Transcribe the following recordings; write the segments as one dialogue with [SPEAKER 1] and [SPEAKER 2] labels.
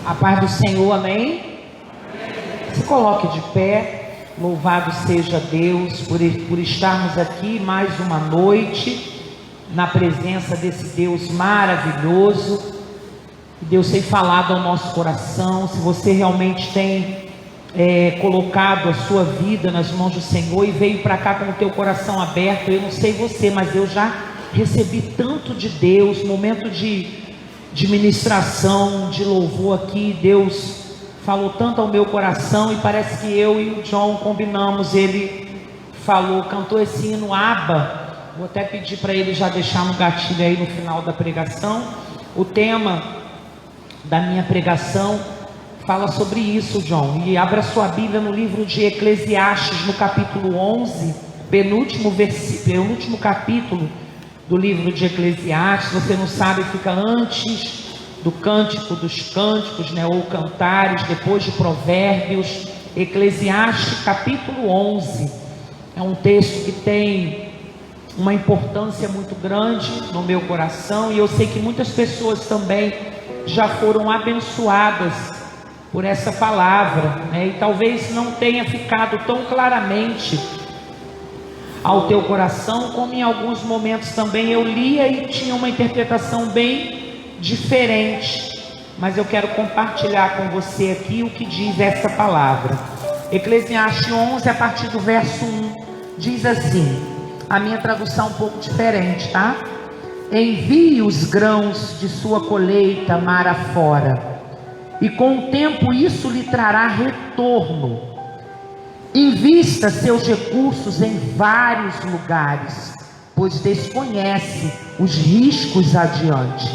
[SPEAKER 1] A paz do Senhor, amém? Se coloque de pé, louvado seja Deus por estarmos aqui mais uma noite, na presença desse Deus maravilhoso. Deus tem falado ao nosso coração. Se você realmente tem colocado a sua vida nas mãos do Senhor e veio para cá com o teu coração aberto, eu não sei você, mas eu já recebi tanto de Deus, momento de ministração, de louvor aqui. Deus falou tanto ao meu coração e parece que eu e o John combinamos. Ele falou, cantou esse hino Abba. Vou até pedir para ele já deixar no gatilho aí no final da pregação. O tema da minha pregação fala sobre isso, John, e abra sua Bíblia no livro de Eclesiastes, no capítulo 11, penúltimo capítulo do livro de Eclesiastes. Você não sabe, fica antes do Cântico dos Cânticos, né, ou Cantares, depois de Provérbios. Eclesiastes capítulo 11 é um texto que tem uma importância muito grande no meu coração, e eu sei que muitas pessoas também já foram abençoadas por essa palavra, né, e talvez não tenha ficado tão claramente ao teu coração, como em alguns momentos também eu lia e tinha uma interpretação bem diferente, mas eu quero compartilhar com você aqui o que diz essa palavra. Eclesiastes 11, a partir do verso 1, diz assim, a minha tradução um pouco diferente, tá? Envie os grãos de sua colheita mar afora, e com o tempo isso lhe trará retorno. Invista seus recursos em vários lugares, pois desconhece os riscos adiante.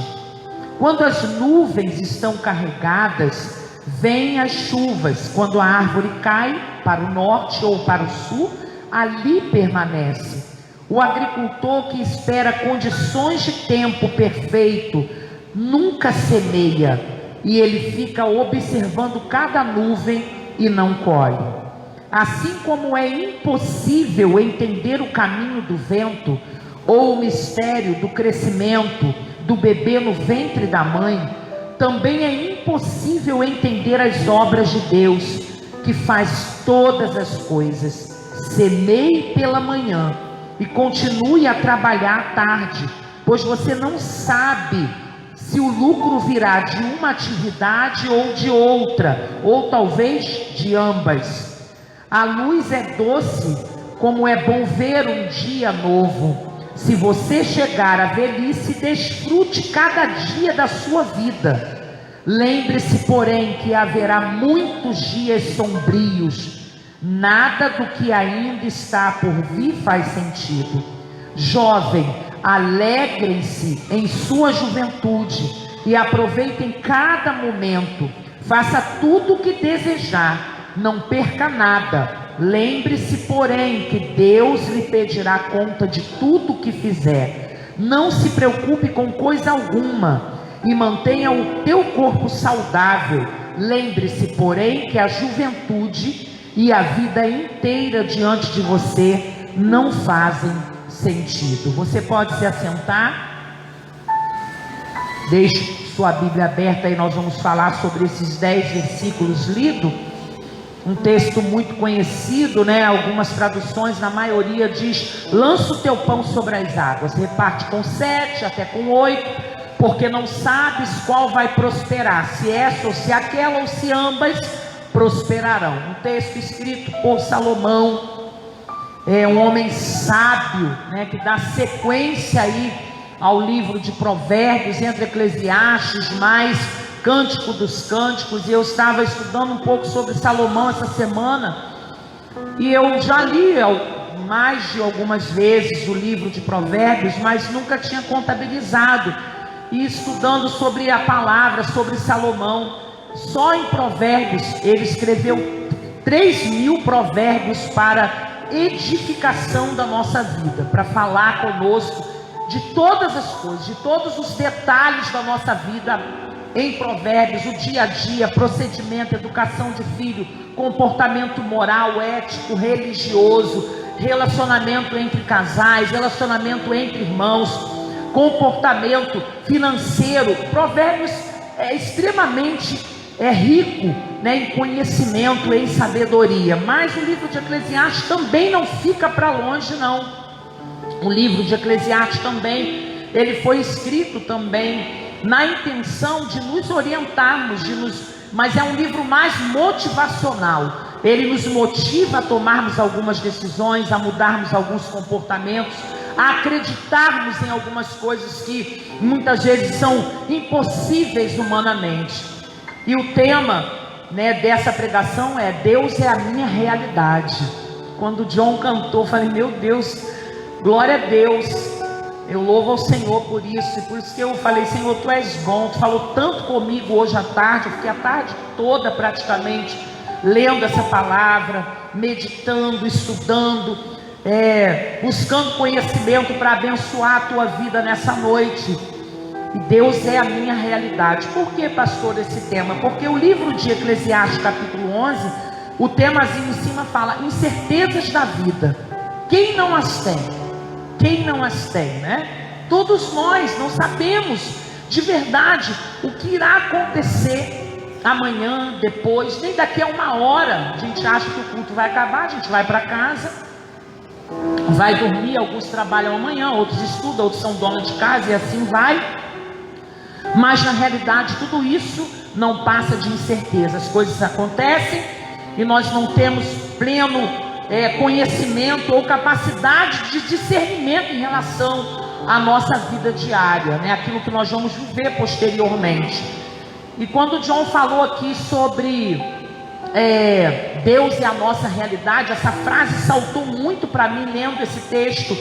[SPEAKER 1] Quando as nuvens estão carregadas, vêm as chuvas. Quando a árvore cai para o norte ou para o sul, ali permanece. O agricultor que espera condições de tempo perfeito nunca semeia, e ele fica observando cada nuvem e não colhe. Assim como é impossível entender o caminho do vento, ou o mistério do crescimento do bebê no ventre da mãe, também é impossível entender as obras de Deus, que faz todas as coisas. Semeie pela manhã e continue a trabalhar à tarde, pois você não sabe se o lucro virá de uma atividade ou de outra, ou talvez de ambas. A luz é doce, como é bom ver um dia novo. Se você chegar à velhice, desfrute cada dia da sua vida. Lembre-se, porém, que haverá muitos dias sombrios. Nada do que ainda está por vir faz sentido. Jovem, alegrem-se em sua juventude e aproveitem cada momento. Faça tudo o que desejar. Não perca nada. Lembre-se, porém, que Deus lhe pedirá conta de tudo o que fizer. Não se preocupe com coisa alguma e mantenha o teu corpo saudável. Lembre-se, porém, que a juventude e a vida inteira diante de você não fazem sentido. Você pode se assentar. Deixe sua Bíblia aberta e nós vamos falar sobre esses 10 versículos lidos. Um texto muito conhecido, né? Algumas traduções, na maioria, diz: lança o teu pão sobre as águas, reparte com 7, até com 8, porque não sabes qual vai prosperar, se essa ou se aquela, ou se ambas prosperarão. Um texto escrito por Salomão, um homem sábio, né? Que dá sequência aí ao livro de Provérbios, entre Eclesiastes, mais Cântico dos Cânticos. E eu estava estudando um pouco sobre Salomão essa semana, e eu já li mais de algumas vezes o livro de Provérbios, mas nunca tinha contabilizado. E estudando sobre a palavra, sobre Salomão, só em Provérbios ele escreveu 3.000 provérbios para edificação da nossa vida, para falar conosco de todas as coisas, de todos os detalhes da nossa vida. Em Provérbios, o dia a dia, procedimento, educação de filho, comportamento moral, ético, religioso, relacionamento entre casais, relacionamento entre irmãos, comportamento financeiro. Provérbios é extremamente é rico, né, em conhecimento, em sabedoria. Mas o livro de Eclesiastes também não fica para longe, não. O livro de Eclesiastes também, ele foi escrito também na intenção de nos orientarmos, mas é um livro mais motivacional. Ele nos motiva a tomarmos algumas decisões, a mudarmos alguns comportamentos, a acreditarmos em algumas coisas que muitas vezes são impossíveis humanamente. E o tema, né, dessa pregação é: Deus é a minha realidade. Quando o John cantou, eu falei: meu Deus, glória a Deus, eu louvo ao Senhor por isso. E por isso que eu falei: Senhor, Tu és bom. Tu falou tanto comigo hoje à tarde. Eu fiquei a tarde toda praticamente lendo essa palavra, meditando, estudando, buscando conhecimento para abençoar a tua vida nessa noite. E Deus é a minha realidade. Por que, pastor, esse tema? Porque o livro de Eclesiastes, capítulo 11, o temazinho em cima fala: incertezas da vida. Quem não as tem? Quem não as tem, né? Todos nós não sabemos de verdade o que irá acontecer amanhã, depois, nem daqui a uma hora. A gente acha que o culto vai acabar, a gente vai para casa, vai dormir. Alguns trabalham amanhã, outros estudam, outros são donos de casa, e assim vai. Mas na realidade tudo isso não passa de incerteza. As coisas acontecem e nós não temos pleno conhecimento ou capacidade de discernimento em relação à nossa vida diária, né? Aquilo que nós vamos viver posteriormente. E quando o John falou aqui sobre Deus é a nossa realidade, essa frase saltou muito para mim lendo esse texto,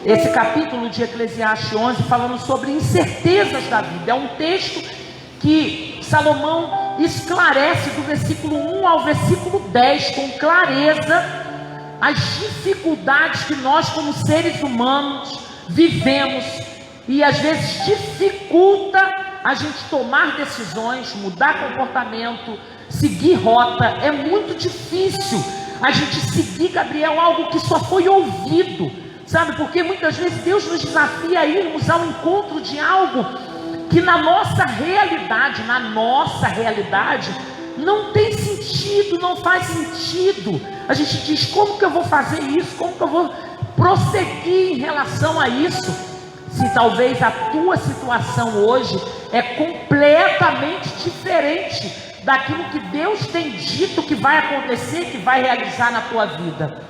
[SPEAKER 1] esse capítulo de Eclesiastes 11, falando sobre incertezas da vida. É um texto que Salomão esclarece do versículo 1 ao versículo 10 com clareza as dificuldades que nós como seres humanos vivemos, e às vezes dificulta a gente tomar decisões, mudar comportamento, seguir rota. É muito difícil a gente seguir, Gabriel, algo que só foi ouvido, sabe? Porque muitas vezes Deus nos desafia a irmos ao encontro de algo que na nossa realidade não tem sentido, não faz sentido. A gente diz: como que eu vou fazer isso? Como que eu vou prosseguir em relação a isso? Se talvez a tua situação hoje é completamente diferente daquilo que Deus tem dito que vai acontecer, que vai realizar na tua vida.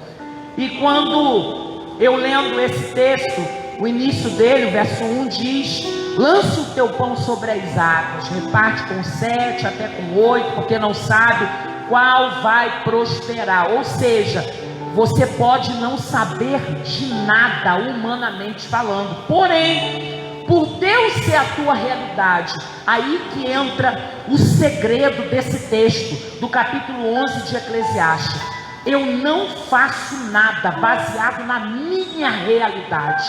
[SPEAKER 1] E quando eu lendo esse texto, o início dele, o verso 1 diz: lança o teu pão sobre as águas, reparte com 7 até com 8, porque não sabe qual vai prosperar. Ou seja, você pode não saber de nada humanamente falando, porém, por Deus ser a tua realidade, aí que entra o segredo desse texto, do capítulo 11 de Eclesiastes. Eu não faço nada baseado na minha realidade,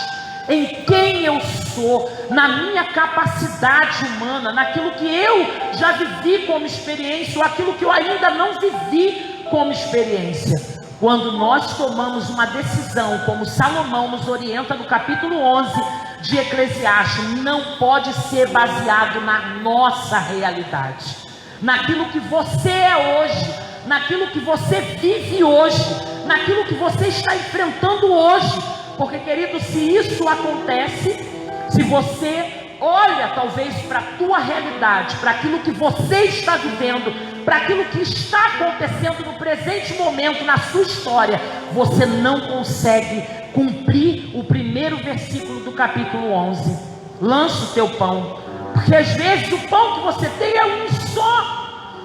[SPEAKER 1] em quem eu sou, na minha capacidade humana, naquilo que eu já vivi como experiência, ou aquilo que eu ainda não vivi como experiência. Quando nós tomamos uma decisão, como Salomão nos orienta no capítulo 11 de Eclesiastes, não pode ser baseado na nossa realidade, naquilo que você é hoje, naquilo que você vive hoje, naquilo que você está enfrentando hoje. Porque, querido, se isso acontece, se você olha talvez para a tua realidade, para aquilo que você está vivendo, para aquilo que está acontecendo no presente momento na sua história, você não consegue cumprir o primeiro versículo do capítulo 11. Lança o teu pão, porque às vezes o pão que você tem é um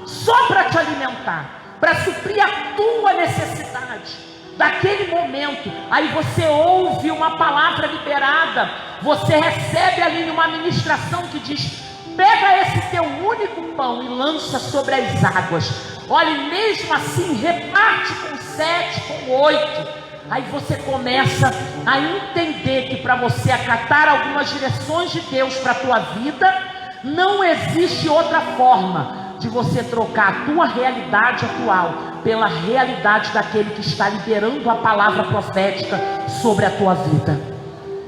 [SPEAKER 1] só para te alimentar, para suprir a tua necessidade daquele momento. Aí você ouve uma palavra liberada, você recebe ali uma ministração que diz: pega esse teu único pão e lança sobre as águas. Olha, mesmo assim reparte com 7, com 8. Aí você começa a entender que para você acatar algumas direções de Deus para a tua vida, não existe outra forma de você trocar a tua realidade atual pela realidade daquele que está liberando a palavra profética sobre a tua vida.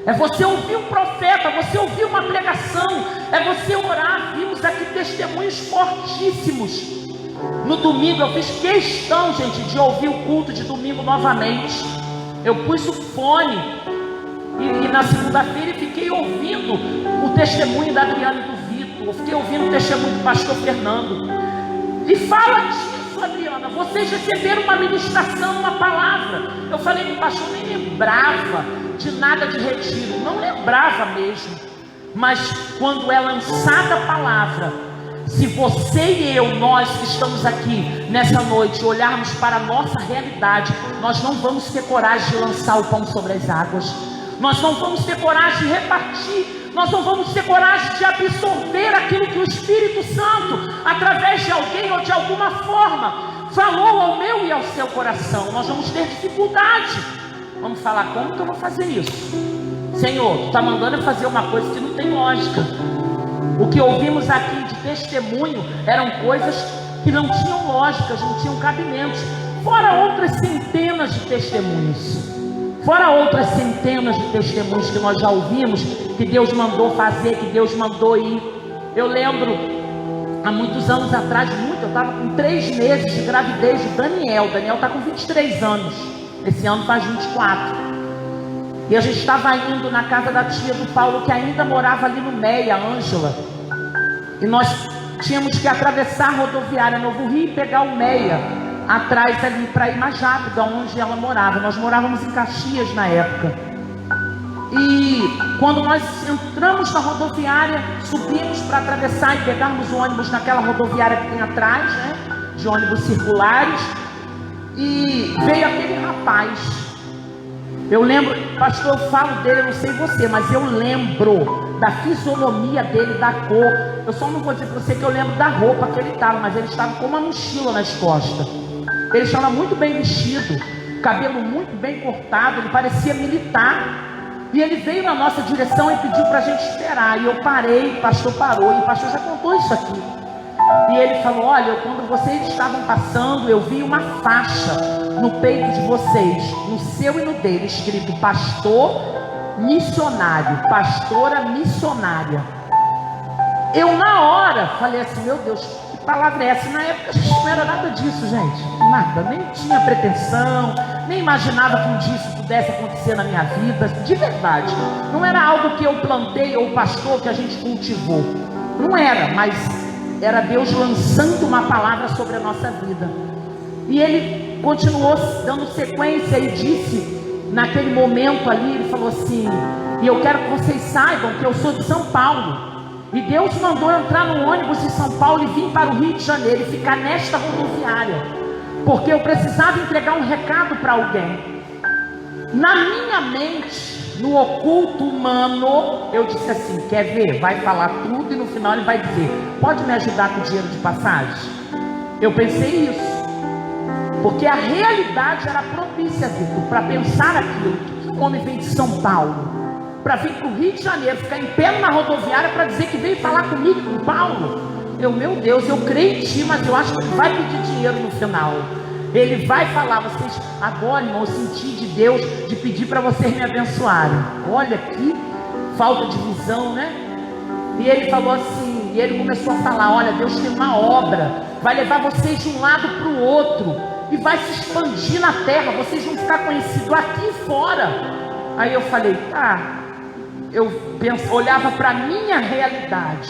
[SPEAKER 1] É você ouvir um profeta, você ouvir uma pregação, é você orar. Vimos aqui testemunhos testemunhos fortíssimos. No domingo eu fiz questão, gente, de ouvir o culto de domingo novamente. Eu pus o fone e na segunda-feira fiquei ouvindo o testemunho da Adriana e do Vitor. Eu fiquei ouvindo o testemunho do pastor Fernando. E fala disso, Adriana, vocês receberam uma ministração, uma palavra. Eu falei que o pastor nem lembrava de nada de retiro, não lembrava mesmo. Mas quando é lançada a palavra, se você e eu, nós que estamos aqui nessa noite, olharmos para a nossa realidade, nós não vamos ter coragem de lançar o pão sobre as águas. Nós não vamos ter coragem de repartir. Nós não vamos ter coragem de absorver aquilo que o Espírito Santo, através de alguém ou de alguma forma, falou ao meu e ao seu coração. Nós vamos ter dificuldade. Vamos falar, como que eu vou fazer isso? Senhor, tu está mandando eu fazer uma coisa que não tem lógica. O que ouvimos aqui de testemunho eram coisas que não tinham lógicas, não tinham cabimentos. Fora outras centenas de testemunhos. Fora outras centenas de testemunhos que nós já ouvimos, que Deus mandou fazer, que Deus mandou ir. Eu lembro, há muitos anos atrás, eu estava com 3 meses de gravidez do Daniel. Daniel está com 23 anos, esse ano faz 24. E a gente estava indo na casa da tia do Paulo, que ainda morava ali no Meia, a Ângela. E nós tínhamos que atravessar a rodoviária Novo Rio e pegar o Meia atrás ali para ir mais rápido, onde ela morava. Nós morávamos em Caxias na época. E quando nós entramos na rodoviária, subimos para atravessar e pegarmos o ônibus naquela rodoviária que tem atrás, né, de ônibus circulares, e veio aquele rapaz. Eu lembro, pastor, eu falo dele, eu não sei você, mas eu lembro da fisionomia dele, da cor. Eu só não vou dizer para você que eu lembro da roupa que ele estava, mas ele estava com uma mochila nas costas. Ele estava muito bem vestido, cabelo muito bem cortado, ele parecia militar. E ele veio na nossa direção e pediu para a gente esperar. E eu parei, o pastor parou, e o pastor já contou isso aqui. E ele falou, olha, quando vocês estavam passando, eu vi uma faixa no peito de vocês, no seu e no dele, escrito pastor missionário, pastora missionária. Eu na hora falei assim, meu Deus, que palavra é essa? Na época a gente não era nada disso, gente, nada, nem tinha pretensão, nem imaginava que um dia isso pudesse acontecer na minha vida, de verdade. Não era algo que eu plantei ou o pastor que a gente cultivou, não era, mas era Deus lançando uma palavra sobre a nossa vida. E ele continuou dando sequência e disse, naquele momento ali, ele falou assim, e eu quero que vocês saibam que eu sou de São Paulo, e Deus mandou eu entrar no ônibus de São Paulo e vir para o Rio de Janeiro e ficar nesta rodoviária, porque eu precisava entregar um recado para alguém. Na minha mente, no oculto humano, eu disse assim, quer ver? Vai falar tudo e no final ele vai dizer, pode me ajudar com o dinheiro de passagem? Eu pensei isso, porque a realidade era propícia, Vitor, para pensar aquilo. Que um homem vem de São Paulo para vir para o Rio de Janeiro, ficar em pé na rodoviária para dizer que veio falar comigo, com Paulo? Meu Deus, eu creio em ti, mas eu acho que ele vai pedir dinheiro no final. Ele vai falar, vocês, agora, irmão, eu senti de Deus de pedir para vocês me abençoarem. Olha que falta de visão, né? E ele falou assim, e ele começou a falar, olha, Deus tem uma obra, vai levar vocês de um lado para o outro, e vai se expandir na terra, vocês vão ficar conhecidos aqui e fora. Aí eu falei, tá. Eu olhava para a minha realidade,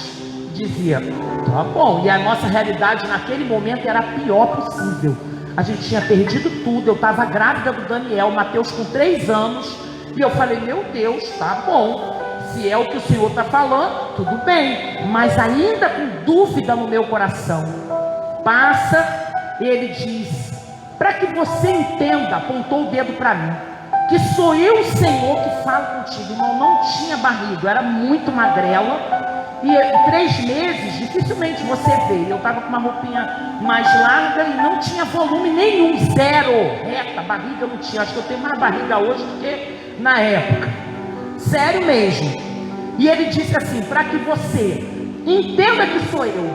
[SPEAKER 1] dizia, tá bom. E a nossa realidade naquele momento era a pior possível. A gente tinha perdido tudo, eu estava grávida do Daniel, Mateus com 3 anos, e eu falei, meu Deus, tá bom, se é o que o Senhor está falando, tudo bem, mas ainda com dúvida no meu coração. Passa, ele diz, para que você entenda, apontou o dedo para mim, que sou eu, o Senhor, que falo contigo. Irmão, não tinha barriga, eu era muito magrela, e em 3 meses, dificilmente você vê. Eu estava com uma roupinha mais larga e não tinha volume nenhum, zero, reta, barriga eu não tinha. Acho que eu tenho mais barriga hoje do que na época, sério mesmo. E ele disse assim, para que você entenda que sou eu,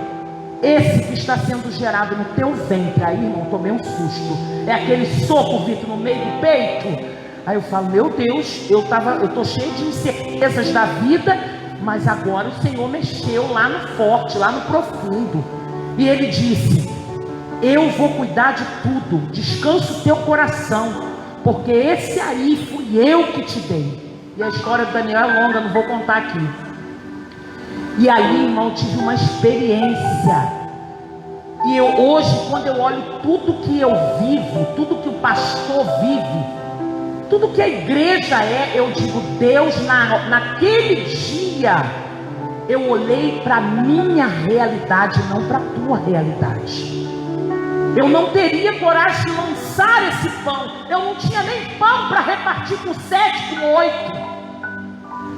[SPEAKER 1] esse que está sendo gerado no teu ventre. Aí, irmão, tomei um susto. É aquele soco, Vitor, no meio do peito. Aí eu falo, meu Deus, eu estou cheio de incertezas da vida, mas agora o Senhor mexeu lá no forte, lá no profundo. E ele disse: eu vou cuidar de tudo, descansa o teu coração, porque esse aí fui eu que te dei. E a história do Daniel é longa, não vou contar aqui. E ali, irmão, eu tive uma experiência. E hoje, quando eu olho tudo que eu vivo, tudo que o pastor vive, tudo que a igreja é, eu digo: Deus, naquele dia, eu olhei para a minha realidade, não para a tua realidade. Eu não teria coragem de lançar esse pão. Eu não tinha nem pão para repartir com 7, com 8.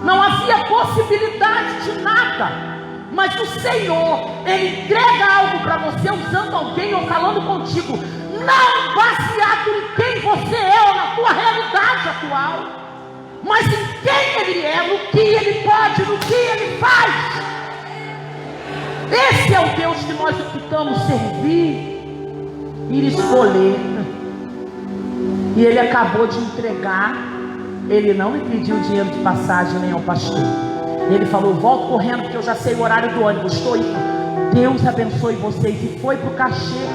[SPEAKER 1] Não havia possibilidade de nada. Mas o Senhor, Ele entrega algo para você usando alguém ou falando contigo, não baseado em quem você é ou na tua realidade atual, mas em quem Ele é, no que Ele pode, no que Ele faz. Esse é o Deus que nós optamos servir e escolher. E Ele acabou de entregar. Ele não me pediu dinheiro de passagem nem ao pastor. Ele falou: volto correndo porque eu já sei o horário do ônibus, estou indo. Deus abençoe vocês. E foi para o cachê,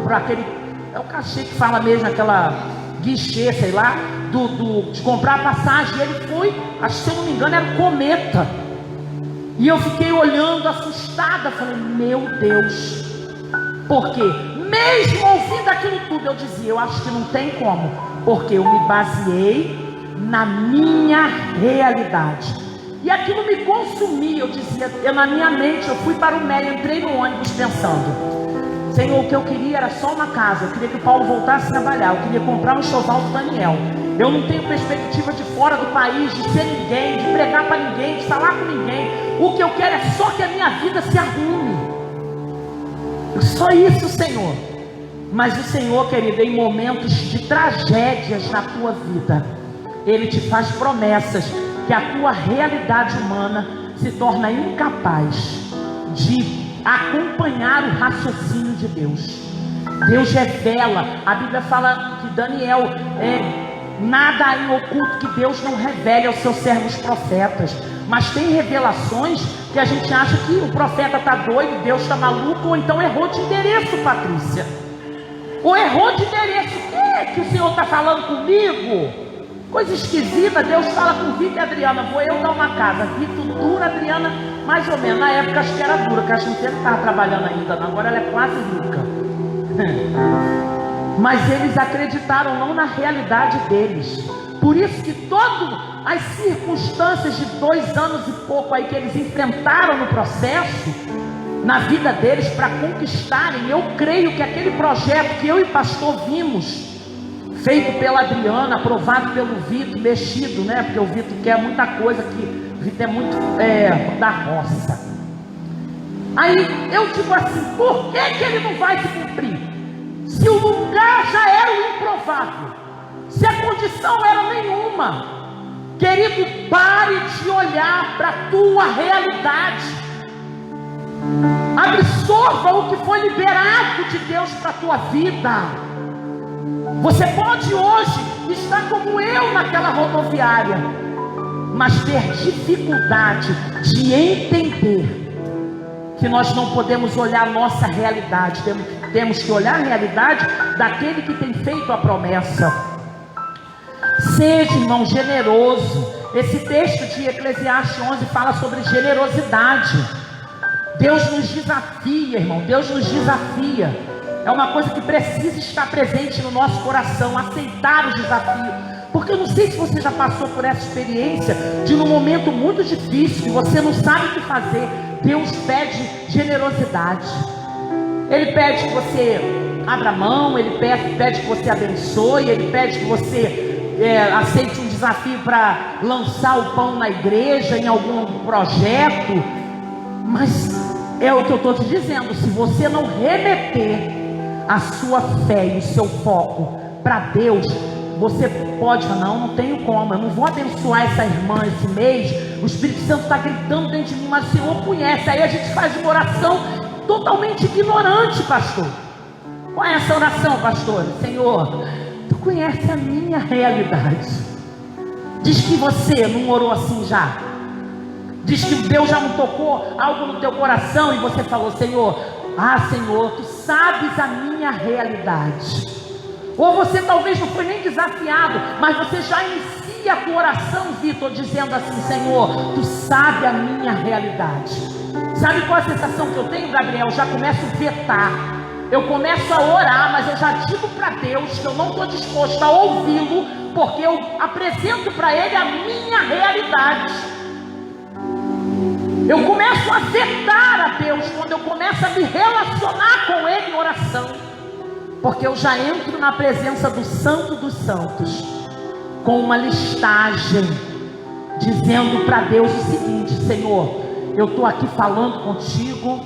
[SPEAKER 1] para aquele, é o cachê que fala mesmo, aquela guichê, sei lá, de comprar a passagem. E ele foi, acho que se eu não me engano era o Cometa. E eu fiquei olhando assustada, falei: meu Deus. Porque mesmo ouvindo aquilo tudo, eu dizia: eu acho que não tem como, porque eu me baseei na minha realidade. E aquilo me consumia. Eu dizia, na minha mente, eu fui para o Meia, entrei no ônibus pensando: Senhor, o que eu queria era só uma casa. Eu queria que o Paulo voltasse a trabalhar. Eu queria comprar um enxoval do Daniel. Eu não tenho perspectiva de fora do país, de ser ninguém, de pregar para ninguém, de falar com ninguém. O que eu quero é só que a minha vida se arrume. Só isso, Senhor. Mas o Senhor, querido, em momentos de tragédias na tua vida, Ele te faz promessas que a tua realidade humana se torna incapaz de acompanhar o raciocínio de Deus. Deus revela. A Bíblia fala que Daniel nada há em oculto que Deus não revele aos seus servos profetas. Mas tem revelações que a gente acha que o profeta está doido, Deus está maluco, ou então errou de endereço, Patrícia. Ou errou de endereço. O que é que o Senhor está falando comigo? Coisa esquisita. Deus fala com Vitor e Adriana: vou eu dar uma casa. Vitor dura, Adriana mais ou menos. Na época acho que era dura, porque a gente não estava trabalhando ainda, não. Agora ela é quase rica. Mas eles acreditaram não na realidade deles. Por isso que todas as circunstâncias de 2 anos e pouco aí que eles enfrentaram no processo, na vida deles, para conquistarem, eu creio que aquele projeto que eu e o pastor vimos, feito pela Adriana, aprovado pelo Vitor, mexido, né? Porque o Vitor quer muita coisa, que o Vitor é muito da roça. Aí eu digo assim: por que ele não vai se cumprir? Se o lugar já era o improvável, se a condição era nenhuma. Querido, pare de olhar para a tua realidade. Absorva o que foi liberado de Deus para a tua vida. Você pode hoje estar como eu naquela rodoviária, mas ter dificuldade de entender que nós não podemos olhar a nossa realidade. Temos que olhar a realidade daquele que tem feito a promessa. Seja, irmão, generoso. Esse texto de Eclesiastes 11 fala sobre generosidade. Deus nos desafia, irmão. Deus nos desafia. É uma coisa que precisa estar presente no nosso coração, aceitar o desafio. Porque eu não sei se você já passou por essa experiência de num momento muito difícil, que você não sabe o que fazer, Deus pede generosidade. Ele pede que você abra a mão, Ele pede que você abençoe, Ele pede que você aceite um desafio para lançar o pão na igreja, em algum projeto. Mas é o que eu estou te dizendo: se você não remeter a sua fé e o seu foco para Deus, você pode falar: não tenho como, eu não vou abençoar essa irmã esse mês, o Espírito Santo está gritando dentro de mim, mas o Senhor conhece. Aí a gente faz uma oração totalmente ignorante, pastor. Qual é essa oração, pastor? Senhor, Tu conhece a minha realidade. Diz que você não orou assim já. Diz que Deus já não tocou algo no teu coração e você falou: Senhor, Senhor, tu sabes a minha realidade. Ou você talvez não foi nem desafiado, mas você já inicia a tua oração, Vitor, dizendo assim: Senhor, tu sabe a minha realidade. Sabe qual a sensação que eu tenho, Gabriel? Eu já começo a vetar. Eu começo a orar, mas eu já digo para Deus que eu não estou disposto a ouvi-lo, porque eu apresento para Ele a minha realidade. Eu começo a vetar a Deus quando eu começo a me relacionar com Ele em oração, porque eu já entro na presença do Santo dos Santos com uma listagem, dizendo para Deus o seguinte: Senhor, eu estou aqui falando contigo,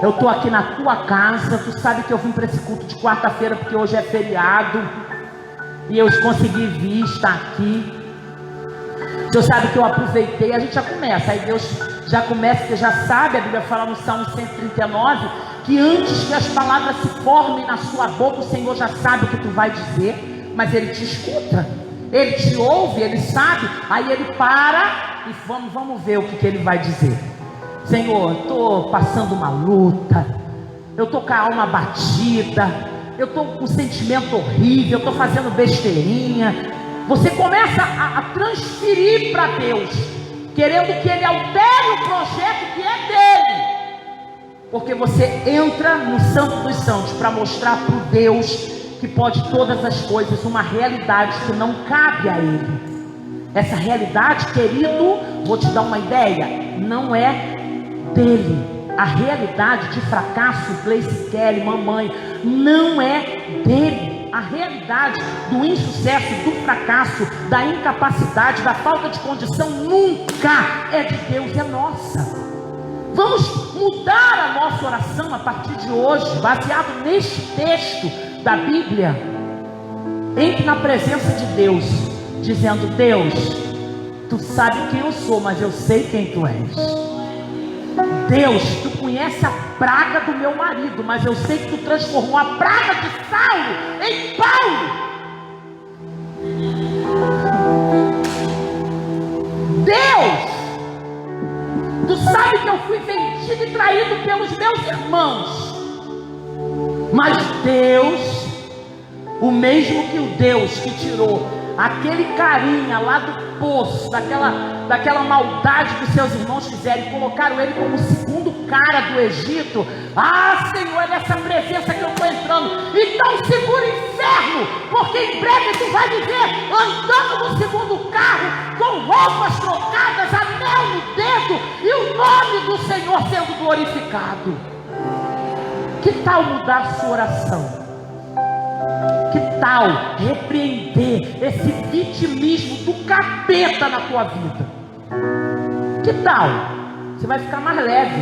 [SPEAKER 1] eu estou aqui na tua casa, tu sabe que eu vim para esse culto de quarta-feira porque hoje é feriado, e eu consegui vir, estar aqui. O Senhor sabe que eu aproveitei, a gente já começa, aí Deus já começa, você já sabe, a Bíblia fala no Salmo 139, que antes que as palavras se formem na sua boca, o Senhor já sabe o que tu vai dizer, mas Ele te escuta, Ele te ouve, Ele sabe, aí Ele para e vamos ver o que Ele vai dizer. Senhor, eu estou passando uma luta, eu estou com a alma batida, eu estou com um sentimento horrível, eu estou fazendo besteirinha. Você começa a transferir para Deus, querendo que Ele altere o projeto que é dele, porque você entra no Santo dos Santos para mostrar para o Deus que pode todas as coisas, uma realidade que não cabe a Ele. Essa realidade, querido, vou te dar uma ideia, não é dele. A realidade de fracasso, Gleice Kelly, mamãe, não é dele. A realidade do insucesso, do fracasso, da incapacidade, da falta de condição, nunca é de Deus, é nossa. Vamos mudar a nossa oração a partir de hoje, baseado neste texto da Bíblia. Entre na presença de Deus, dizendo: Deus, tu sabe quem eu sou, mas eu sei quem tu és. Deus, tu conhece a praga do meu marido, mas eu sei que tu transformou a praga de Saulo em Paulo. Deus, tu sabe que eu fui vendido e traído pelos meus irmãos, mas Deus, o mesmo que o Deus que tirou aquele carinha lá do poço, daquela maldade que seus irmãos fizeram e colocaram ele como o segundo cara do Egito. Senhor, é nessa presença que eu estou entrando. Então segura o inferno, porque em breve tu vai me ver andando no segundo carro, com roupas trocadas, anel no dedo, e o nome do Senhor sendo glorificado. Que tal mudar sua oração? Que tal repreender esse vitimismo do capeta na tua vida? Que tal? Você vai ficar mais leve,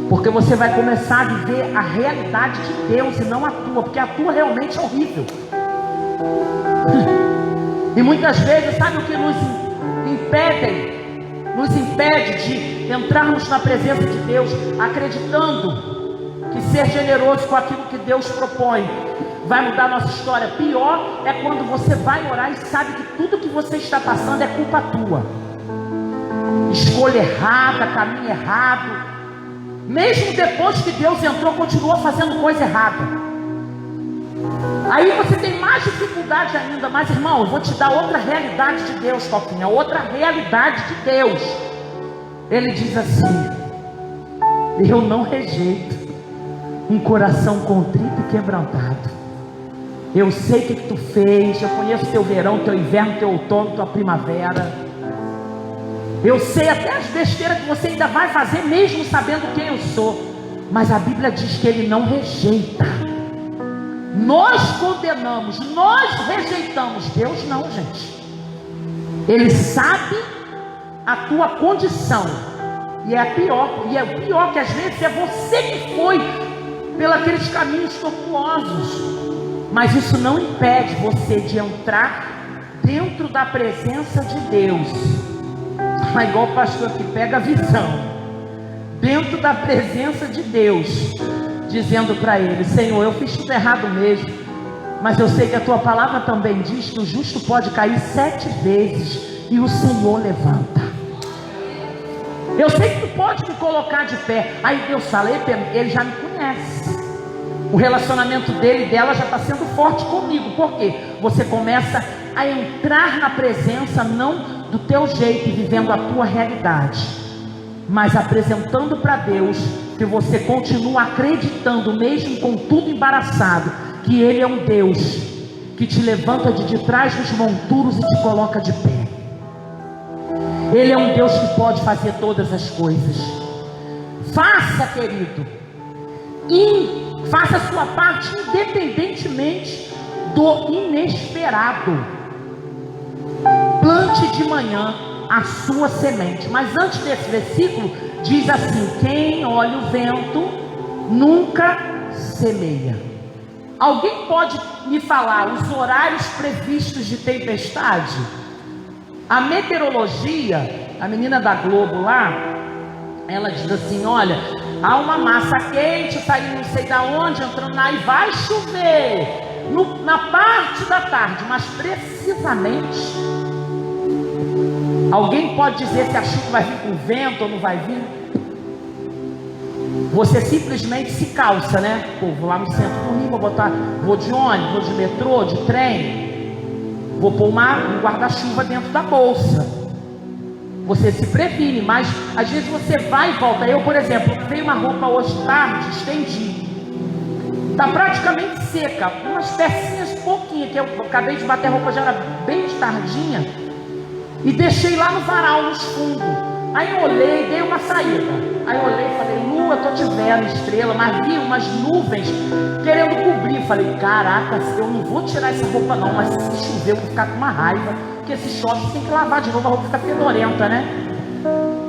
[SPEAKER 1] porque você vai começar a viver a realidade de Deus e não a tua, porque a tua realmente é horrível. E muitas vezes, sabe o que nos impede de entrarmos na presença de Deus, acreditando que ser generoso com aquilo que Deus propõe vai mudar a nossa história? Pior é quando você vai orar e sabe que tudo que você está passando é culpa tua. Escolha errada, caminho errado. Mesmo depois que Deus entrou, continua fazendo coisa errada. Aí você tem mais dificuldade ainda. Mas irmão, eu vou te dar outra realidade de Deus, Coquinha. Outra realidade de Deus. Ele diz assim: eu não rejeito um coração contrito e quebrantado. Eu sei o que tu fez, eu conheço teu verão, teu inverno, teu outono, tua primavera. Eu sei até as besteiras que você ainda vai fazer, mesmo sabendo quem eu sou. Mas a Bíblia diz que Ele não rejeita. Nós condenamos, nós rejeitamos. Deus não, gente. Ele sabe a tua condição. E é o pior que às vezes é você que foi pelos caminhos tortuosos. Mas isso não impede você de entrar dentro da presença de Deus. É igual o pastor que pega a visão. Dentro da presença de Deus, dizendo para Ele: Senhor, eu fiz tudo errado mesmo, mas eu sei que a tua palavra também diz que o justo pode cair 7 vezes e o Senhor levanta. Eu sei que tu pode me colocar de pé. Aí Deus fala, ele já me conhece. O relacionamento dele e dela já está sendo forte comigo. Por quê? Você começa a entrar na presença, não do teu jeito e vivendo a tua realidade, mas apresentando para Deus que você continua acreditando, mesmo com tudo embaraçado, que Ele é um Deus que te levanta de trás dos monturos e te coloca de pé. Ele é um Deus que pode fazer todas as coisas. Faça, querido, e faça a sua parte independentemente do inesperado. Plante de manhã a sua semente. Mas antes desse versículo diz assim: quem olha o vento nunca semeia. Alguém pode me falar os horários previstos de tempestade? A meteorologia, a menina da Globo lá, ela diz assim: olha, há uma massa quente saindo não sei da onde, entrando lá, e vai chover na parte da tarde. Mas precisamente, alguém pode dizer se a chuva vai vir com vento ou não vai vir? Você simplesmente se calça, né? Pô, vou lá no centro do Rio, vou de ônibus, vou de metrô, de trem, vou pôr um guarda-chuva dentro da bolsa. Você se previne, mas às vezes você vai e volta. Eu, por exemplo, tenho uma roupa hoje tarde, estendi, está praticamente seca, umas pecinhas pouquinhas, que eu acabei de bater a roupa, já era bem tardinha, e deixei lá no varal, nos fundos. Aí eu olhei, dei uma saída. Aí eu olhei e falei: lua, tô te vendo, estrela. Mas vi umas nuvens querendo cobrir. Falei: caraca, eu não vou tirar essa roupa não, mas se chover eu vou ficar com uma raiva, porque se chove você tem que lavar de novo, a roupa fica fedorenta, né?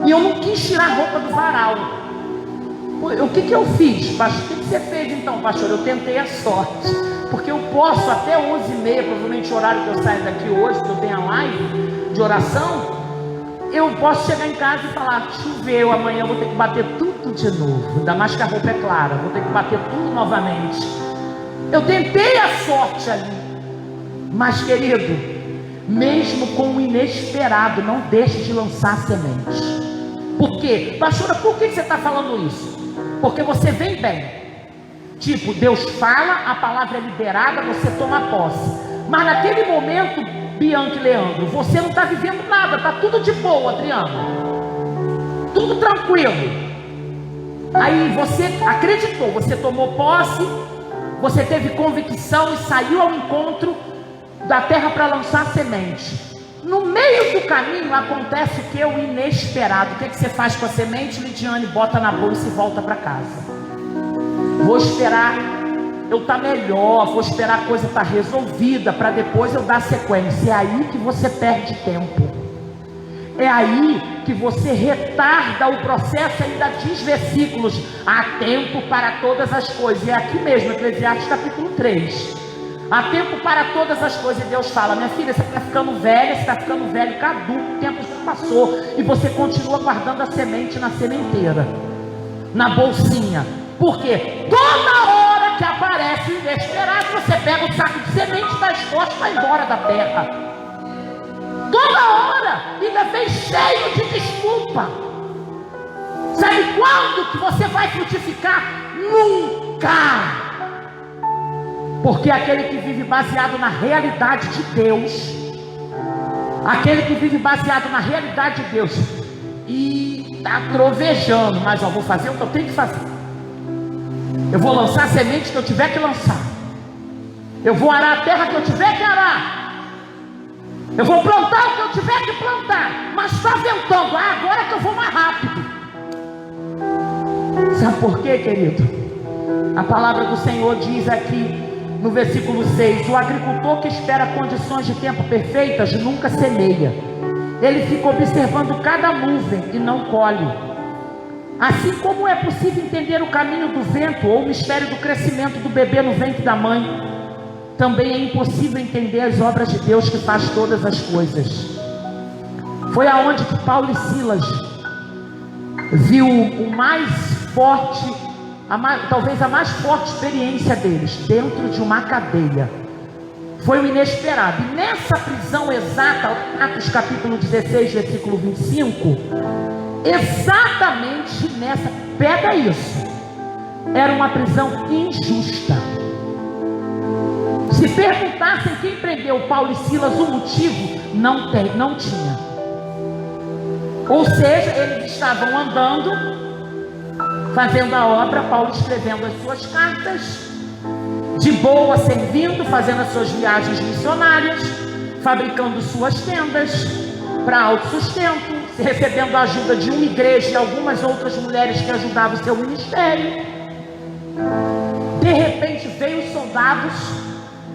[SPEAKER 1] E eu não quis tirar a roupa do varal. O que eu fiz, pastor? O que você fez então, pastor? Eu tentei a sorte, porque eu posso até 11h30, provavelmente o horário que eu saio daqui hoje, que eu tenho a live de oração, eu posso chegar em casa e falar: choveu, amanhã eu vou ter que bater tudo de novo, ainda mais que a roupa é clara, vou ter que bater tudo novamente. Eu tentei a sorte ali. Mas, querido, mesmo com o inesperado, não deixe de lançar sementes. Por quê? Pastora, por que você está falando isso? Porque você vem bem. Tipo, Deus fala, a palavra é liberada, você toma posse. Mas naquele momento, Bianca e Leandro, você não está vivendo nada, está tudo de boa, Adriano, tudo tranquilo. Aí você acreditou, você tomou posse, você teve convicção e saiu ao encontro da terra para lançar semente. No meio do caminho acontece o que? O inesperado. O que você faz com a semente, Lidiane? Bota na bolsa e volta para casa. Vou esperar eu estar melhor, vou esperar a coisa estar resolvida para depois eu dar sequência. É aí que você perde tempo. É aí que você retarda o processo. Ainda diz versículos: há tempo para todas as coisas. É aqui mesmo, Eclesiastes capítulo 3. Há tempo para todas as coisas. E Deus fala: minha filha, você está ficando velha, você está ficando velho, caduco, o tempo já passou, e você continua guardando a semente na sementeira, na bolsinha. Por quê? Toda hora que aparece o inesperado, você pega o saco de semente, dá as costas e vai embora da terra. Toda hora, ainda vem cheio de desculpa. Sabe quando que você vai frutificar? Nunca. Porque aquele que vive baseado na realidade de Deus, aquele que vive baseado na realidade de Deus, e está trovejando, mas vou fazer o que eu tenho que fazer. Eu vou lançar a semente que eu tiver que lançar. Eu vou arar a terra que eu tiver que arar. Eu vou plantar o que eu tiver que plantar. Mas está ventando, agora que eu vou mais rápido. Sabe por quê, querido? A palavra do Senhor diz aqui no versículo 6: o agricultor que espera condições de tempo perfeitas nunca semeia. Ele fica observando cada nuvem e não colhe. Assim como é possível entender o caminho do vento ou o mistério do crescimento do bebê no ventre da mãe, também é impossível entender as obras de Deus que faz todas as coisas. Foi aonde que Paulo e Silas viu o mais forte, talvez a mais forte experiência deles, dentro de uma cadeia. Foi o inesperado. E nessa prisão exata, Atos capítulo 16, versículo 25, exatamente nessa, pega isso, era uma prisão injusta. Se perguntassem quem prendeu Paulo e Silas, o motivo, não tinha. Ou seja, eles estavam andando, fazendo a obra, Paulo escrevendo as suas cartas, de boa, servindo, fazendo as suas viagens missionárias, fabricando suas tendas para autossustento, recebendo a ajuda de uma igreja e algumas outras mulheres que ajudavam o seu ministério. De repente veio os soldados,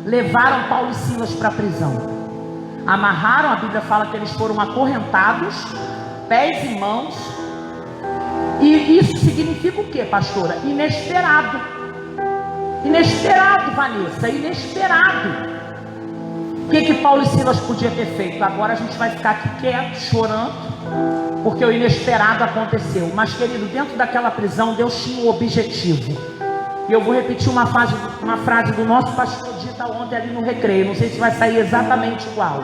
[SPEAKER 1] levaram Paulo e Silas para a prisão, amarraram, a Bíblia fala que eles foram acorrentados, pés e mãos. E isso significa o que, pastora? Inesperado. Inesperado, Vanessa, inesperado. O que Paulo e Silas podiam ter feito? Agora a gente vai ficar aqui quieto, chorando, porque o inesperado aconteceu. Mas, querido, dentro daquela prisão, Deus tinha um objetivo. E eu vou repetir uma frase do nosso pastor dita ontem ali no recreio. Não sei se vai sair exatamente igual.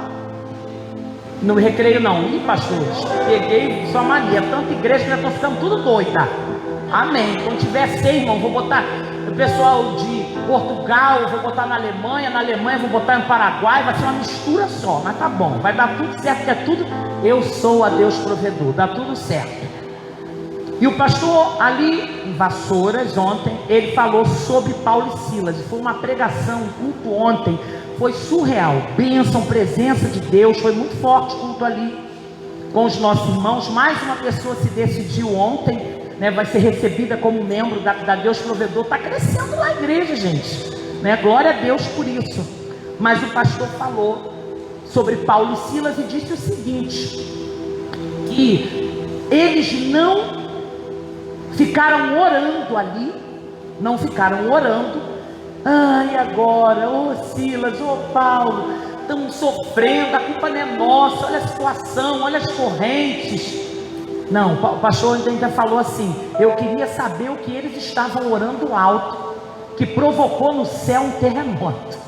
[SPEAKER 1] No recreio não. Ih, pastores, peguei sua mania. Tanta igreja que já estão ficando tudo doida. Amém. Quando tiver 100, irmão, vou botar o pessoal de Portugal, eu vou botar na Alemanha eu vou botar no Paraguai, vai ser uma mistura só, mas tá bom, vai dar tudo certo, que é tudo, eu sou a Deus provedor, dá tudo certo. E o pastor ali em Vassouras ontem, ele falou sobre Paulo e Silas, e foi uma pregação, um culto ontem, foi surreal, bênção, presença de Deus, foi muito forte o culto ali, com os nossos irmãos. Mais uma pessoa se decidiu ontem, né, vai ser recebida como membro da Deus Provedor. Está crescendo lá a igreja, gente, né? Glória a Deus por isso. Mas o pastor falou sobre Paulo e Silas e disse o seguinte, que eles não ficaram orando ali, não ficaram orando, ai agora, ô Silas, ô Paulo, estamos sofrendo, a culpa não é nossa, olha a situação, olha as correntes. Não, o pastor ainda falou assim, eu queria saber o que eles estavam orando alto, que provocou no céu um terremoto,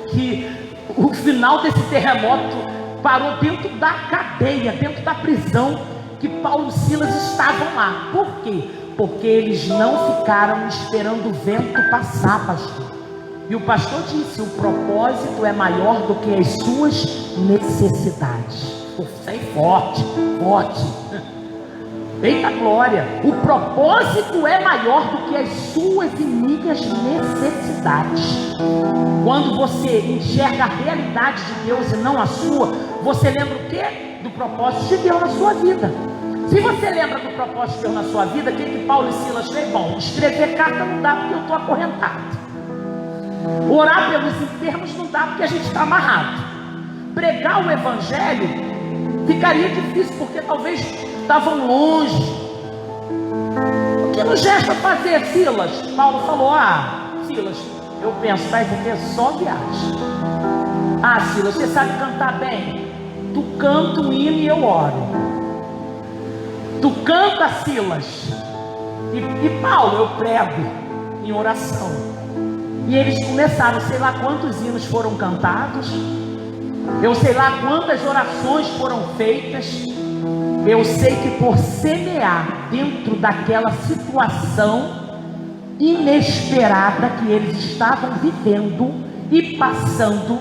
[SPEAKER 1] que o final desse terremoto parou dentro da cadeia, dentro da prisão, que Paulo e Silas estavam lá. Por quê? Porque eles não ficaram esperando o vento passar, pastor. E o pastor disse, o propósito é maior do que as suas necessidades. Isso aí forte, forte. Eita glória, o propósito é maior do que as suas inimigas necessidades. Quando você enxerga a realidade de Deus e não a sua, você lembra o quê? Do propósito de Deus na sua vida. Se você lembra do propósito de Deus na sua vida, o que Paulo e Silas fez? Bom, escrever carta não dá porque eu estou acorrentado, orar pelos enfermos não dá porque a gente está amarrado, pregar o evangelho ficaria difícil porque talvez estavam longe. O que nos resta fazer, Silas? Paulo falou, Silas, eu penso, vai ter só viagem. Silas, você sabe cantar bem? Tu canta um hino e eu oro. Tu canta, Silas. E Paulo, eu prego em oração. E eles começaram, sei lá quantos hinos foram cantados, eu sei lá quantas orações foram feitas. Eu sei que por semear dentro daquela situação inesperada que eles estavam vivendo e passando,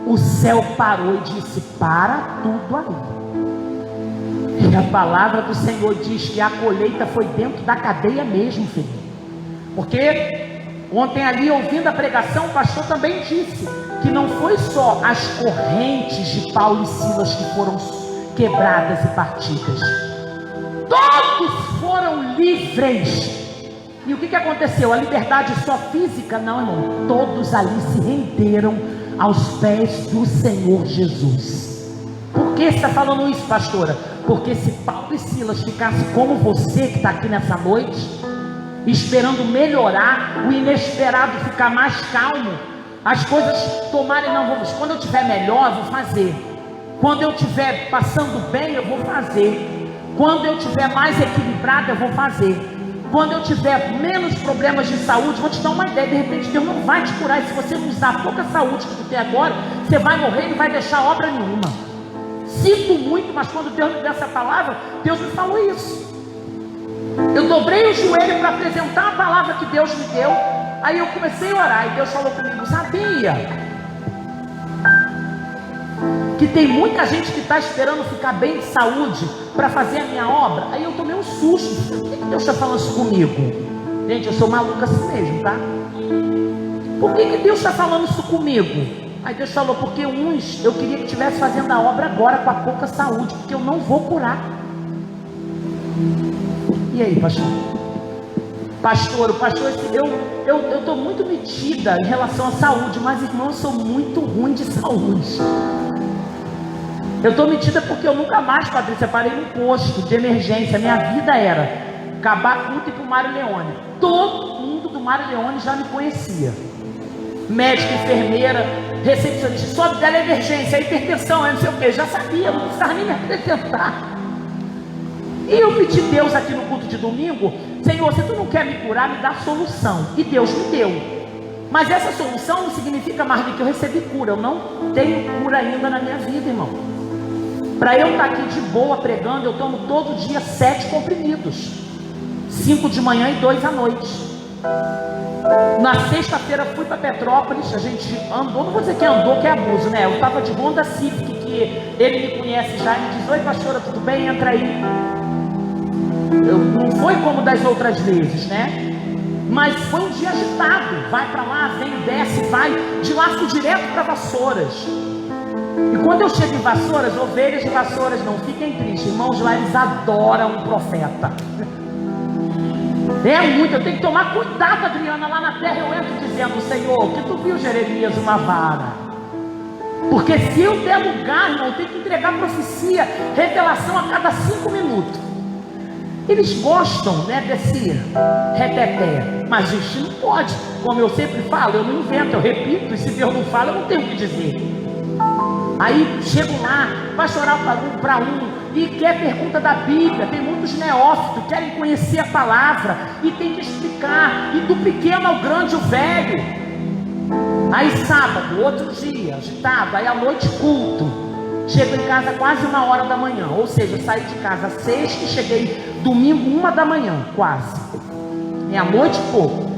[SPEAKER 1] o céu parou e disse, para tudo aí. E a palavra do Senhor diz que a colheita foi dentro da cadeia mesmo, filho. Porque ontem ali, ouvindo a pregação, o pastor também disse que não foi só as correntes de Paulo e Silas que foram quebradas e partidas, todos foram livres. E o que aconteceu? A liberdade só física? Não, irmão, todos ali se renderam aos pés do Senhor Jesus. Por que você está falando isso, pastora? Porque se Paulo e Silas ficassem como você que está aqui nessa noite, esperando melhorar, o inesperado ficar mais calmo, as coisas tomarem, não vamos, quando eu estiver melhor eu vou fazer, quando eu estiver passando bem eu vou fazer, quando eu estiver mais equilibrado eu vou fazer, quando eu tiver menos problemas de saúde, vou te dar uma ideia, de repente Deus não vai te curar, e se você não usar a pouca saúde que tu tem agora, você vai morrer e não vai deixar obra nenhuma. Sinto muito, mas quando Deus me deu essa palavra, Deus me falou isso. Eu dobrei o joelho para apresentar a palavra que Deus me deu. Aí eu comecei a orar e Deus falou comigo: sabia que tem muita gente que está esperando ficar bem de saúde para fazer a minha obra? Aí eu tomei um susto. Por que Deus está falando isso comigo? Gente, eu sou maluca assim mesmo, tá? Por que Deus está falando isso comigo? Aí Deus falou: porque uns eu queria que estivesse fazendo a obra agora com a pouca saúde, porque eu não vou curar. E aí, pastor? Pastor, eu estou muito metida em relação à saúde, mas irmão, eu sou muito ruim de saúde. Eu estou metida porque eu nunca mais, Patrícia, parei no posto de emergência. Minha vida era acabar tudo e ir para o Mário Leone. Todo mundo do Mário Leone já me conhecia. Médica, enfermeira, recepcionista, sobe dela é emergência, hipertensão, não sei o que, já sabia, não precisava nem me apresentar. E eu pedi a Deus aqui no culto de domingo: Senhor, se tu não quer me curar, me dá solução. E Deus me deu. Mas essa solução não significa mais do que eu recebi cura. Eu não tenho cura ainda na minha vida, irmão. Para eu estar aqui de boa pregando, eu tomo todo dia 7 comprimidos, 5 de manhã e 2 à noite. Na sexta-feira fui para Petrópolis, a gente andou, não vou dizer que andou, que é abuso, né? Eu estava de Honda Civic, que ele me conhece já, ele diz: oi pastora, tudo bem? Entra aí. Não foi como das outras vezes, né? Mas foi um dia agitado, vai para lá, vem, desce, vai, de lá fui direto para Vassouras. E quando eu chego em Vassouras, ovelhas de Vassouras, não fiquem tristes, irmãos, lá eles adoram um profeta. É muito, eu tenho que tomar cuidado, Adriana, lá na terra eu entro dizendo: Senhor, que tu viu Jeremias uma vara? Porque se eu der lugar, irmão, eu tenho que entregar profecia, revelação a cada 5 minutos. Eles gostam, né, desse reteté, mas a gente não pode. Como eu sempre falo, eu não invento, eu repito, e se Deus não fala, eu não tenho o que dizer. Aí chego lá, pastoral para um, e quer pergunta da Bíblia. Tem muitos neófitos, querem conhecer a palavra, e tem que explicar, e do pequeno ao grande, o velho. Aí sábado, outro dia, agitado, aí à noite culto. Chego em casa quase 1h da manhã, ou seja, eu saí de casa sexta e cheguei domingo 1 da manhã, quase. Meia-noite e pouco.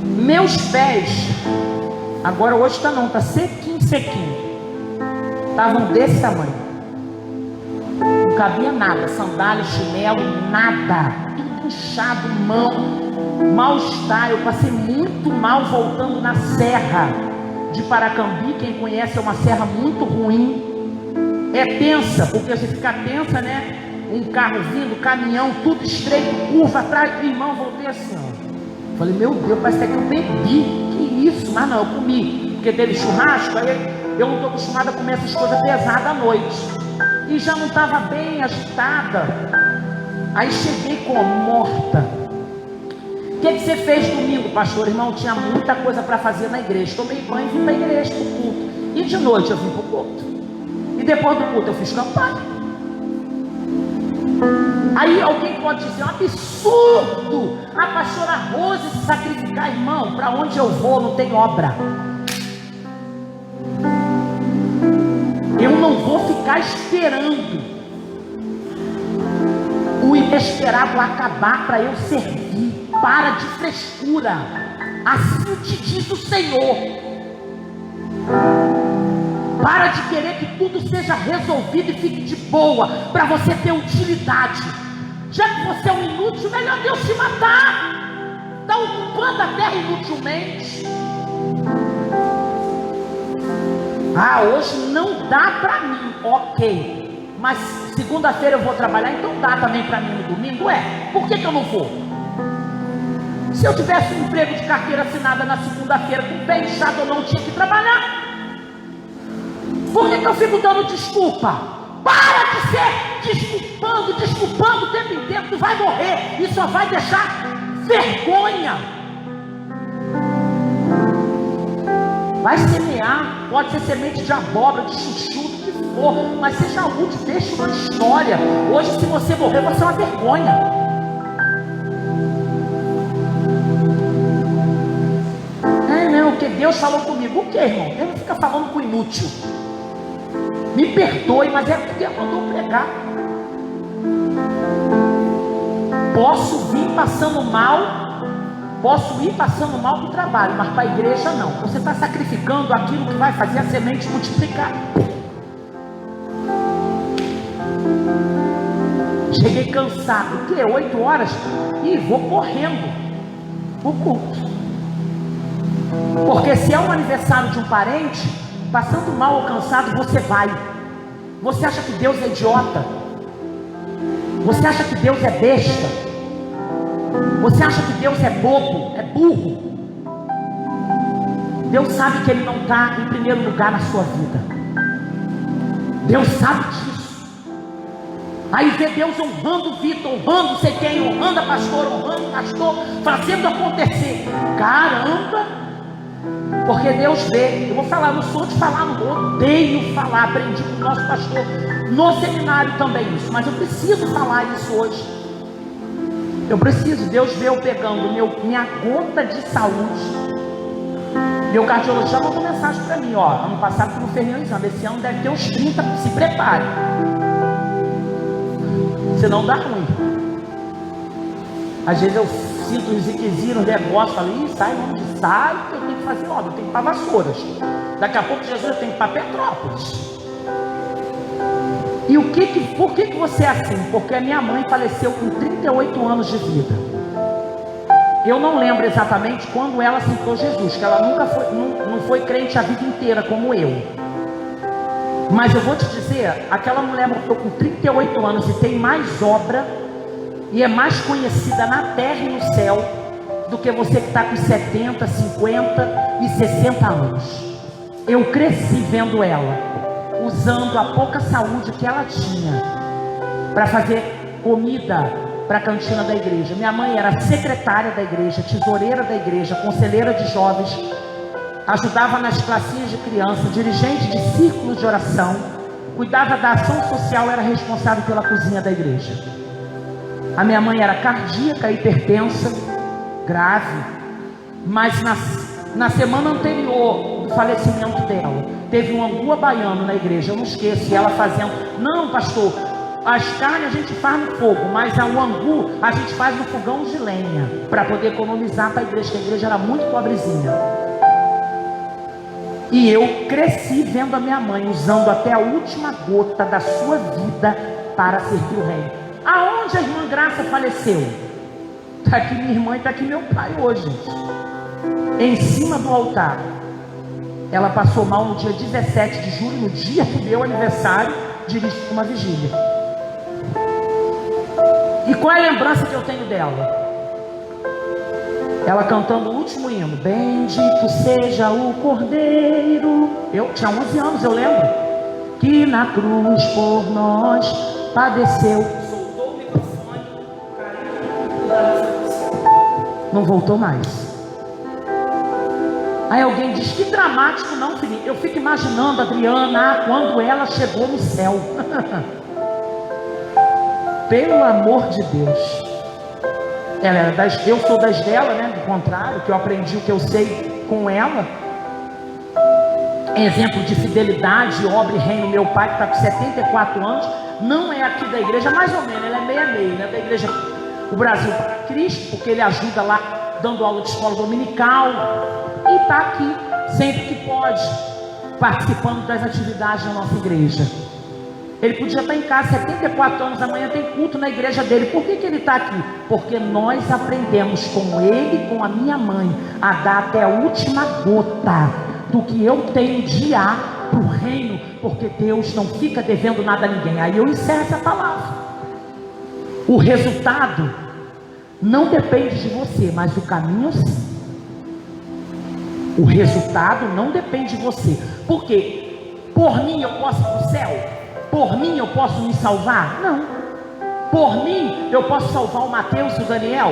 [SPEAKER 1] Meus pés, agora hoje está não, está sequinho, estavam desse tamanho. Não cabia nada, sandália, chinelo, nada. Tudo inchado, mão, mal-estar. Eu passei muito mal voltando na serra de Paracambi. Quem conhece, é uma serra muito ruim. É tensa, porque você fica tensa, né? Um carro vindo, caminhão, tudo estreito, curva atrás. Irmão, voltei assim, ó. Falei: meu Deus, parece que eu bebi. Que isso? Mas não, eu comi. Porque teve churrasco, aí eu não estou acostumada a comer essas coisas pesadas à noite. E já não estava bem agitada. Aí cheguei como? Morta. O que você fez domingo, pastor? Irmão, tinha muita coisa para fazer na igreja. Tomei banho e vim para a igreja, para o culto. E de noite eu vim para o culto. E depois do culto eu fiz campanha. Aí alguém pode dizer: um absurdo a pastora Rose se sacrificar. Irmão, para onde eu vou não tem obra. Eu não vou ficar esperando o inesperado acabar para eu servir. Para de frescura. Assim te diz o Senhor. Para de querer que tudo seja resolvido e fique de boa, para você ter utilidade. Já que você é um inútil, melhor Deus te matar. Está ocupando a terra inutilmente. Ah, hoje não dá para mim. Ok, mas segunda-feira eu vou trabalhar, então dá também para mim no domingo? Por que eu não vou? Se eu tivesse um emprego de carteira assinada na segunda-feira, com o pé inchado, eu não tinha que trabalhar. Por que eu fico dando desculpa? Para de ser desculpando o tempo inteiro. Tu vai morrer e só vai deixar vergonha. Vai semear, pode ser semente de abóbora, de chuchu, do que for, mas seja útil, deixa uma história. Hoje, se você morrer, você é uma vergonha. Não, porque Deus falou comigo. O que, irmão? Ele não fica falando com inútil. Me perdoe, mas é porque eu mandou pregar. Posso vir passando mal, posso ir passando mal para o trabalho, mas para a igreja não. Você está sacrificando aquilo que vai fazer a semente multiplicar. Cheguei cansado, o quê? 8 horas? E vou correndo o culto. Porque se é um aniversário de um parente, passando mal ou cansado, você vai. Você acha que Deus é idiota? Você acha que Deus é besta? Você acha que Deus é bobo? É burro? Deus sabe que Ele não está em primeiro lugar na sua vida. Deus sabe disso. Aí vê Deus honrando o Vitor, honrando sei quem, honrando a pastora, honrando o pastor, fazendo acontecer. Caramba! Porque Deus vê. Eu vou falar, não sou de falar, não odeio falar. Aprendi com o nosso pastor no seminário também isso, mas eu preciso falar isso hoje. Eu preciso. Deus vê eu pegando minha gota de saúde. Meu cardiologista já mandou mensagem para mim, ó. Ano passado tu não fez nenhum exame, esse ano deve ter uns 30, se prepare. Senão dá ruim. Às vezes eu sinto os ziquezinhos, os negócios, falei, sai, onde sai, eu tenho que fazer obra, eu tenho que ir para Vassouras. Daqui a pouco Jesus eu tenho que ir para Petrópolis. E por que você é assim? Porque a minha mãe faleceu com 38 anos de vida. Eu não lembro exatamente quando ela aceitou Jesus, que ela nunca foi, não foi crente a vida inteira como eu. Mas eu vou te dizer, aquela mulher morreu com 38 anos e tem mais obra e é mais conhecida na terra e no céu do que você que está com 70, 50 e 60 anos. Eu cresci vendo ela usando a pouca saúde que ela tinha para fazer comida para a cantina da igreja. Minha mãe era secretária da igreja, tesoureira da igreja, conselheira de jovens, ajudava nas classinhas de criança, dirigente de círculos de oração, cuidava da ação social, era responsável pela cozinha da igreja. A minha mãe era cardíaca, hipertensa, grave, mas na semana anterior do falecimento dela, teve um angu baiano na igreja, eu não esqueço, e ela fazendo, não pastor, as carnes a gente faz no fogo, mas o angu a gente faz no fogão de lenha, para poder economizar para a igreja, porque a igreja era muito pobrezinha. E eu cresci vendo a minha mãe usando até a última gota da sua vida para servir o reino. Aonde a irmã Graça faleceu? Está aqui minha irmã e está aqui meu pai hoje, gente. Em cima do altar. Ela passou mal no dia 17 de julho, no dia do meu aniversário, dirigindo uma vigília. E qual é a lembrança que eu tenho dela? Ela cantando o último hino, bendito seja o Cordeiro. Eu tinha 11 anos, eu lembro, que na cruz por nós padeceu. Soltou o microfone, não voltou mais. Aí alguém diz, que dramático. Não, filho, eu fico imaginando a Adriana quando ela chegou no céu. Pelo amor de Deus. Ela era eu sou das dela, né? Do contrário, que eu aprendi o que eu sei com ela. Exemplo de fidelidade, obra e reino. Meu pai, que está com 74 anos, não é aqui da igreja, mais ou menos, ele é meio a meio, né? Da igreja O Brasil para Cristo, porque ele ajuda lá, dando aula de escola dominical, e está aqui, sempre que pode, participando das atividades da nossa igreja. Ele podia estar em casa, 74 anos, amanhã tem culto na igreja dele. Por que ele está aqui? Porque nós aprendemos com ele, com a minha mãe, a dar até a última gota do que eu tenho de ar para o reino, porque Deus não fica devendo nada a ninguém. Aí eu encerro essa palavra. O resultado não depende de você, mas o caminho sim. O resultado não depende de você. Por quê? Por mim eu posso ir para o céu? Por mim eu posso me salvar? Não. Por mim eu posso salvar o Mateus e o Daniel?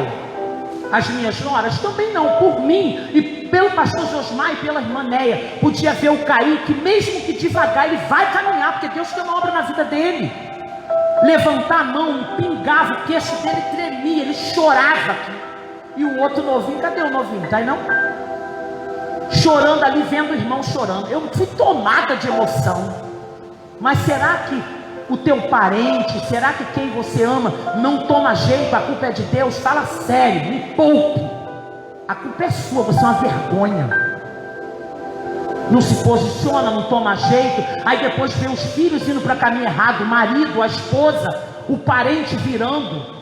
[SPEAKER 1] As minhas noras? Também não. Por mim e pelo pastor Josmar e pela irmã Neia, podia ver o Kaique, mesmo que devagar, ele vai caminhar, porque Deus tem uma obra na vida dele. Levantar a mão, pingava, o queixo dele tremia, ele chorava aqui. E o outro novinho, cadê o novinho? Tá aí não? Chorando ali, vendo o irmão chorando. Eu fui tomada de emoção. Mas será que o teu parente, será que quem você ama não toma jeito? A culpa é de Deus? Fala sério, me poupe. A culpa é sua, você é uma vergonha. Não se posiciona, não toma jeito. Aí depois vê os filhos indo para caminho errado, o marido, a esposa, o parente virando.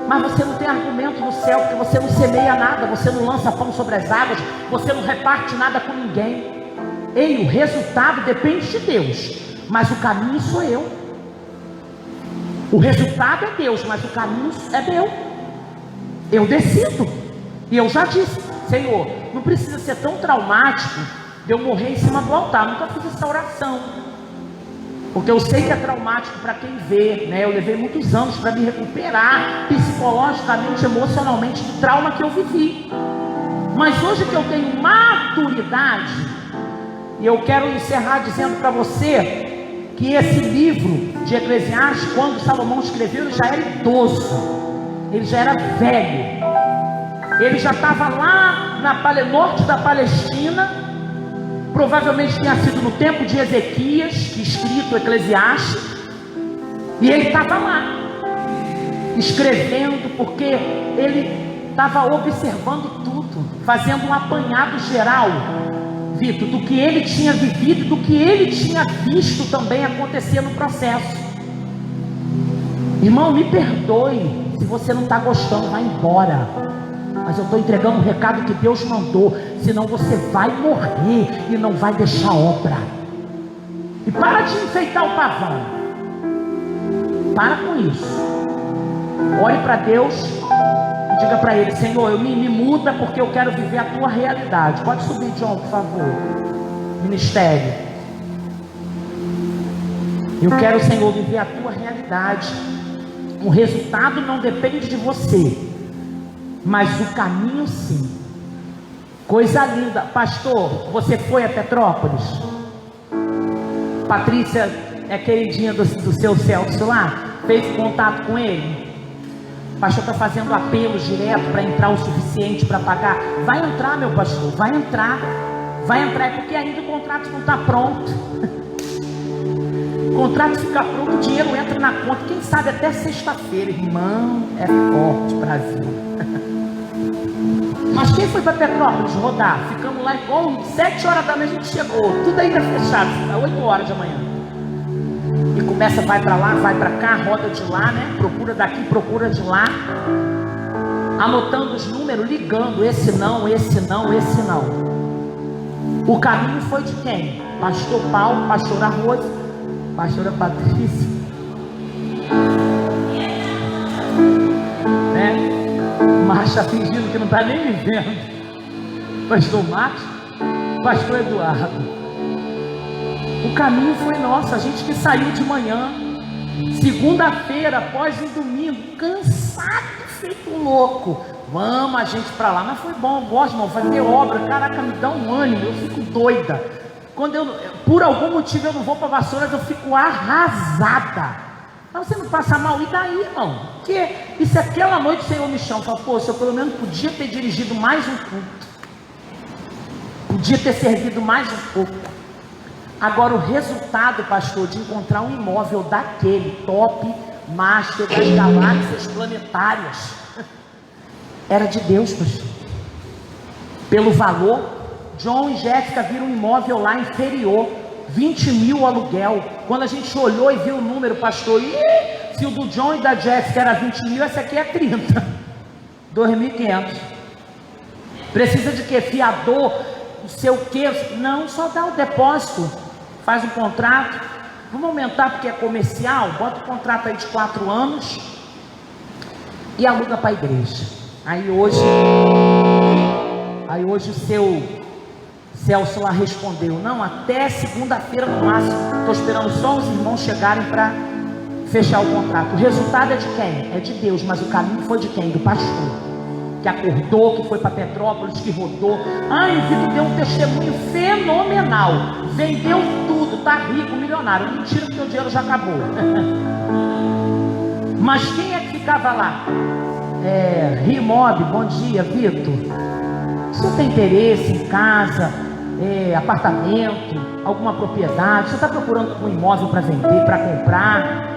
[SPEAKER 1] Mas você não tem argumento no céu, porque você não semeia nada, você não lança pão sobre as águas, você não reparte nada com ninguém. Ei, o resultado depende de Deus, mas o caminho sou eu. O resultado é Deus, mas o caminho é meu. Eu decido. E eu já disse, Senhor, não precisa ser tão traumático de eu morrer em cima do altar. Nunca fiz essa oração, porque eu sei que é traumático para quem vê, né? Eu levei muitos anos para me recuperar psicologicamente, emocionalmente do trauma que eu vivi. Mas hoje que eu tenho maturidade, e eu quero encerrar dizendo para você que esse livro de Eclesiastes, quando Salomão escreveu, ele já era idoso, ele já era velho, ele já estava lá no norte da Palestina, provavelmente tinha sido no tempo de Ezequias, que escrito Eclesiastes, e ele estava lá, escrevendo, porque ele estava observando tudo, fazendo um apanhado geral, Vitor, do que ele tinha vivido, do que ele tinha visto também acontecer no processo. Irmão, me perdoe se você não está gostando, vai embora. Mas eu estou entregando o recado que Deus mandou, senão você vai morrer e não vai deixar obra. E para de enfeitar o pavão. Para com isso. Olhe para Deus e diga para Ele: Senhor, me muda, porque eu quero viver a tua realidade. Pode subir, John, por favor. Ministério. Eu quero, Senhor, viver a tua realidade. O resultado não depende de você, mas o caminho sim. Coisa linda. Pastor, você foi a Petrópolis? Patrícia é queridinha do seu Celso lá? Fez contato com ele? O pastor está fazendo apelos direto para entrar o suficiente para pagar. Vai entrar, meu pastor, vai entrar. Vai entrar, é porque ainda o contrato não está pronto. O contrato fica pronto, o dinheiro entra na conta, quem sabe até sexta-feira. Irmão, é forte, Brasil. Mas quem foi para Petrópolis rodar? Ficamos lá igual 7 horas da noite, a gente chegou, tudo ainda fechado, 8 horas da manhã. E começa, vai para lá, vai para cá, roda de lá, né? Procura daqui, procura de lá, anotando os números, ligando, esse não, esse não, esse não. O caminho foi de quem? Pastor Paulo, pastora Rosa, pastora Patrícia, né? Marcha fingindo que não está nem me vendo. Pastor Marcos, pastor Eduardo. O caminho foi nosso, a gente que saiu de manhã, segunda-feira, após um domingo, cansado, feito um louco. Vamos a gente para lá, mas foi bom, eu gosto, irmão, fazer obra, caraca, me dá um ânimo, eu fico doida. Quando eu, por algum motivo, eu não vou para Vassouras, eu fico arrasada. Mas você não passa mal, e daí, irmão? Porque isso é aquela noite o Senhor me chama, fala: pô, se eu pelo menos podia ter dirigido mais um culto, podia ter servido mais um pouco. Agora o resultado, pastor, de encontrar um imóvel daquele top master das galáxias planetárias, era de Deus, pastor. Pelo valor, John e Jéssica viram um imóvel lá inferior, 20 mil o aluguel. Quando a gente olhou e viu o número, pastor, se o do John e da Jéssica era 20 mil, essa aqui é 30, 2.500. Precisa de quê? Fiador, não sei o quê? Não, só dá o depósito, faz um contrato. Vamos aumentar porque é comercial, bota o contrato aí de 4 anos e aluga para a igreja. Aí hoje o seu Celso lá respondeu: não, até segunda-feira no máximo, estou esperando só os irmãos chegarem para fechar o contrato. O resultado é de quem? É de Deus, mas o caminho foi de quem? Do pastor, que acordou, que foi para Petrópolis, que rodou. Ai, o Vitor deu um testemunho fenomenal, vendeu tudo, está rico, milionário. Mentira, porque o dinheiro já acabou. Mas quem é que ficava lá? Rimob, bom dia, Vitor. O senhor tem interesse em casa? apartamento, alguma propriedade, você está procurando um imóvel para vender, para comprar.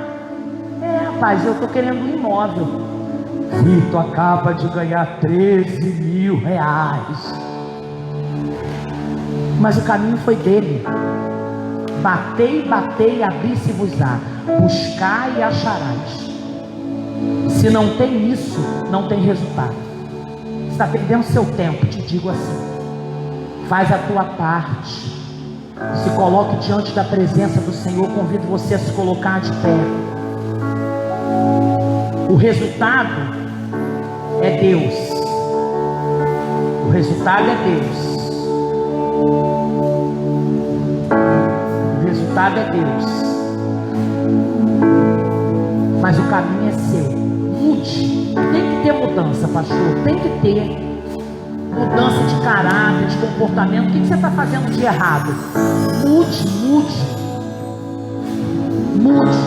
[SPEAKER 1] Rapaz, eu estou querendo um imóvel. Vitor acaba de ganhar 13 mil reais. Mas o caminho foi dele. Batei, batei, abri-se-vos-á. Buscai e acharás. Se não tem isso, não tem resultado. Você está perdendo seu tempo, te digo assim. Faz a tua parte. Se coloque diante da presença do Senhor. Convido você a se colocar de pé. O resultado é Deus. O resultado é Deus. O resultado é Deus. Mas o caminho é seu. Mude. Tem que ter mudança, pastor. Tem que ter mudança de caráter, de comportamento. O que você está fazendo de errado? Mude, mude. Mude.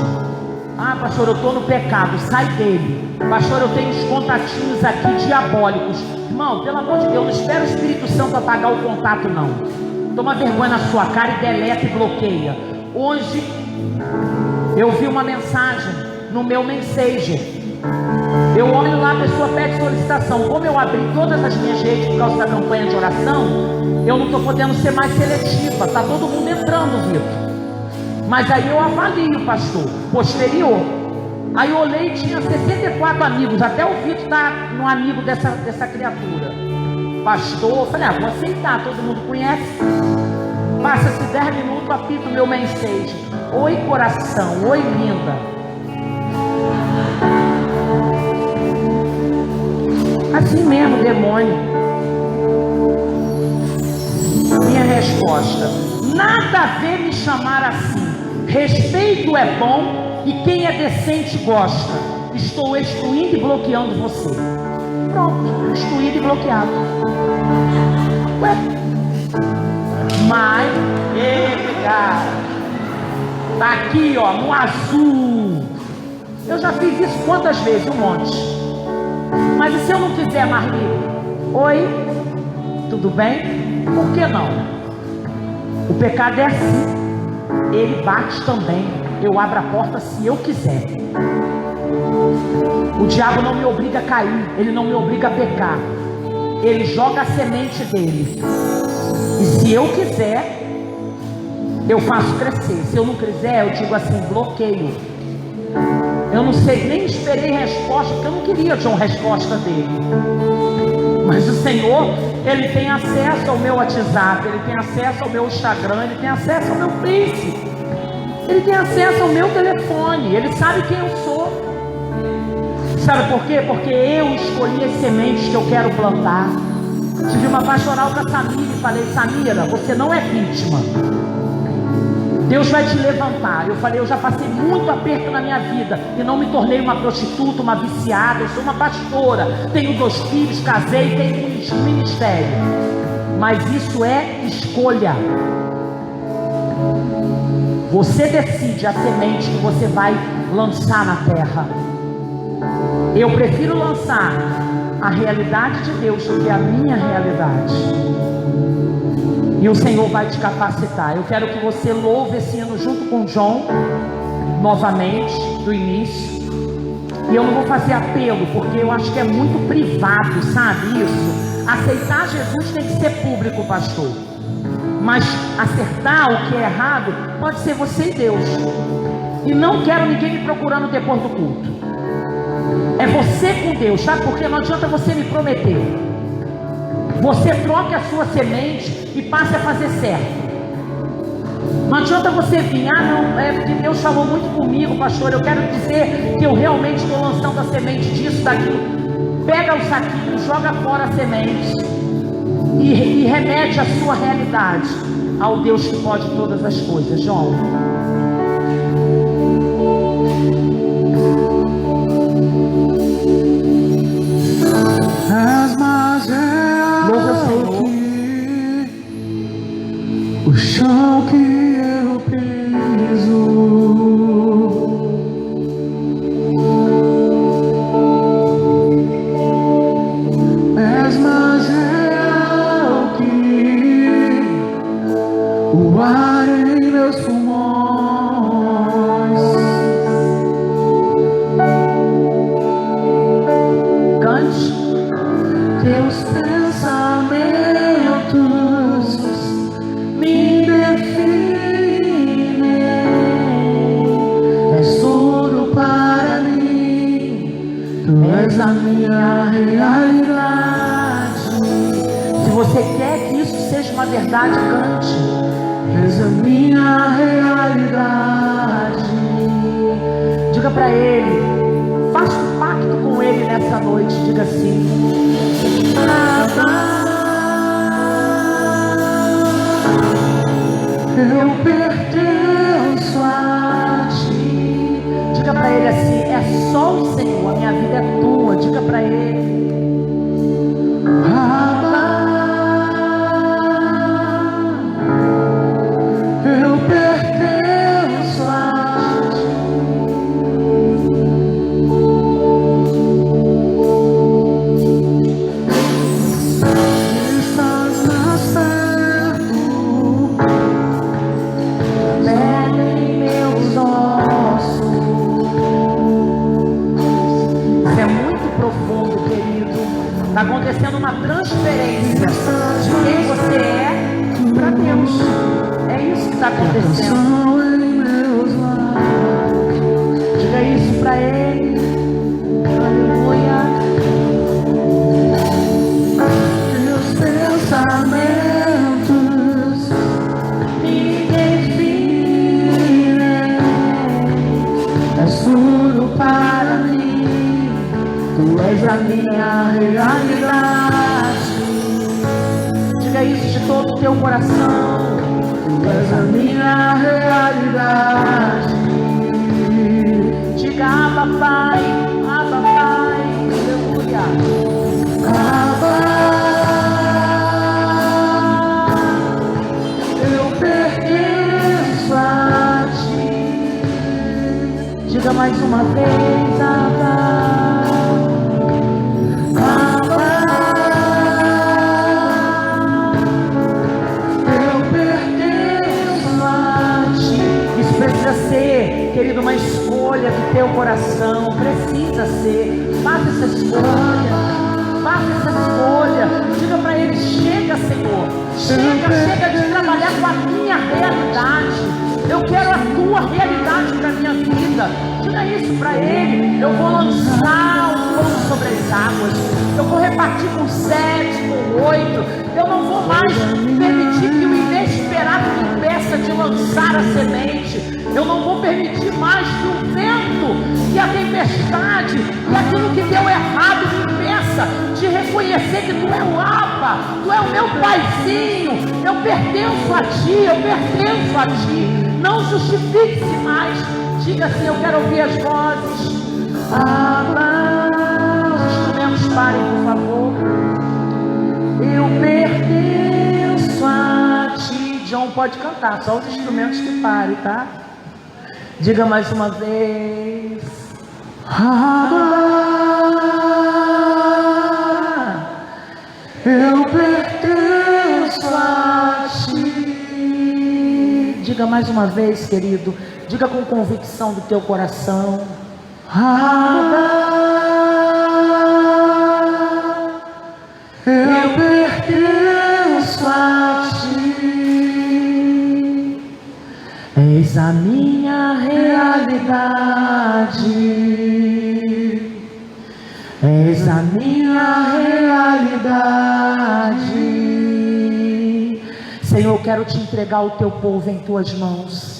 [SPEAKER 1] Ah, pastor, eu estou no pecado. Sai dele. Pastor, eu tenho uns contatinhos aqui diabólicos. Irmão, pelo amor de Deus, não espera o Espírito Santo apagar o contato, não. Toma vergonha na sua cara e deleta e bloqueia. Hoje eu vi uma mensagem no meu Messenger. Eu olho lá, a pessoa pede solicitação. Como eu abri todas as minhas redes por causa da campanha de oração, eu não estou podendo ser mais seletiva. Está todo mundo entrando, Vitor. Mas aí eu avalio, pastor, posterior. Aí eu olhei e tinha 64 amigos. Até o Vitor está no amigo dessa criatura. Pastor, eu falei, vou aceitar, todo mundo conhece. Passa-se 10 minutos, apito o meu mensagem. Oi, coração, oi, linda. Assim mesmo, demônio. Minha resposta: nada a ver me chamar assim. Respeito é bom e quem é decente gosta. Estou excluindo e bloqueando você. Pronto, excluído e bloqueado. Ué? Mas, cara, tá aqui, ó, no azul. Eu já fiz isso quantas vezes? Um monte. Mas e se eu não quiser mais livre? Oi? Tudo bem? Por que não? O pecado é assim. Ele bate também. Eu abro a porta se eu quiser. O diabo não me obriga a cair. Ele não me obriga a pecar. Ele joga a semente dele. E se eu quiser, eu faço crescer. Se eu não quiser, eu digo assim, bloqueio. Eu não sei, nem esperei resposta, porque eu não queria ter uma resposta dele. Mas o Senhor, Ele tem acesso ao meu WhatsApp, Ele tem acesso ao meu Instagram, Ele tem acesso ao meu Face, Ele tem acesso ao meu telefone, Ele sabe quem eu sou. Sabe por quê? Porque eu escolhi as sementes que eu quero plantar. Tive uma pastoral com a Samira e falei, Samira, você não é vítima. Deus vai te levantar. Eu falei, eu já passei muito aperto na minha vida e não me tornei uma prostituta, uma viciada. Eu sou uma pastora, tenho 2 filhos, casei, tenho um ministério. Mas isso é escolha. Você decide a semente que você vai lançar na terra. Eu prefiro lançar a realidade de Deus do que a minha realidade. E o Senhor vai te capacitar. Eu quero que você louve esse hino junto com o João, novamente, do início. E eu não vou fazer apelo, porque eu acho que é muito privado, sabe isso? Aceitar Jesus tem que ser público, pastor. Mas acertar o que é errado, pode ser você e Deus. E não quero ninguém me procurando depois do culto. É você com Deus, sabe? Porque não adianta você me prometer. Você troque a sua semente e passe a fazer certo. Não adianta você vir, não, é porque Deus falou muito comigo, pastor, eu quero dizer que eu realmente estou lançando a semente disso, daquilo. Pega o saquinho, joga fora a semente e remete a sua realidade ao Deus que pode todas as coisas. João. Louva o Senhor. O chão que eu piso, és mais real que
[SPEAKER 2] Tu és a minha realidade.
[SPEAKER 1] Se você quer que isso seja uma verdade, cante.
[SPEAKER 2] És a minha realidade.
[SPEAKER 1] Diga para Ele, faça um pacto com Ele nessa noite. Diga assim:
[SPEAKER 2] eu pertenço a Ti.
[SPEAKER 1] Diga para Ele assim: é só o Senhor, a minha vida é tua. Diga para Ele.
[SPEAKER 2] Eu pertenço a Ti. Estás mais perto, pele em meus ossos.
[SPEAKER 1] Isso é muito profundo, querido. Está acontecendo uma transferência de quem você é para Deus. É isso que está acontecendo. Diga isso para Ele. Aleluia.
[SPEAKER 2] Meus pensamentos me definem. És tudo para mim. Tu és a minha realidade.
[SPEAKER 1] Diga isso de todo o teu coração.
[SPEAKER 2] Tu és a minha realidade.
[SPEAKER 1] Diga Abba Pai, Abba Pai. Aleluia.
[SPEAKER 2] Abba, eu pertenço a Ti.
[SPEAKER 1] Diga mais uma vez, Abba. Precisa ser, querido, uma escolha do teu coração. Precisa ser. Faça essa escolha. Faça essa escolha. Diga para Ele: chega, Senhor. Chega de trabalhar com a minha realidade. Eu quero a tua realidade para minha vida. Diga isso para Ele. Eu vou lançar um pão sobre as águas. Eu vou repartir com 7, com 8. Eu não vou mais permitir que o inesperado me impeça de lançar a semente. Eu não vou permitir mais que o vento, que a tempestade, que aquilo que deu errado me impeça de reconhecer que Tu é o Abba, Tu é o meu paizinho. Eu pertenço a Ti, eu pertenço a Ti. Não justifique-se mais. Diga assim: eu quero ouvir as vozes. Abba. Os instrumentos parem, por favor. Eu pertenço a Ti. John pode cantar, só os instrumentos que parem, tá? Diga mais uma vez.
[SPEAKER 2] Eu pertenço a Ti.
[SPEAKER 1] Diga mais uma vez, querido. Diga com convicção do teu coração.
[SPEAKER 2] Eu pertenço a Ti. És a minha realidade. És a minha realidade.
[SPEAKER 1] Senhor, eu quero te entregar o teu povo em tuas mãos.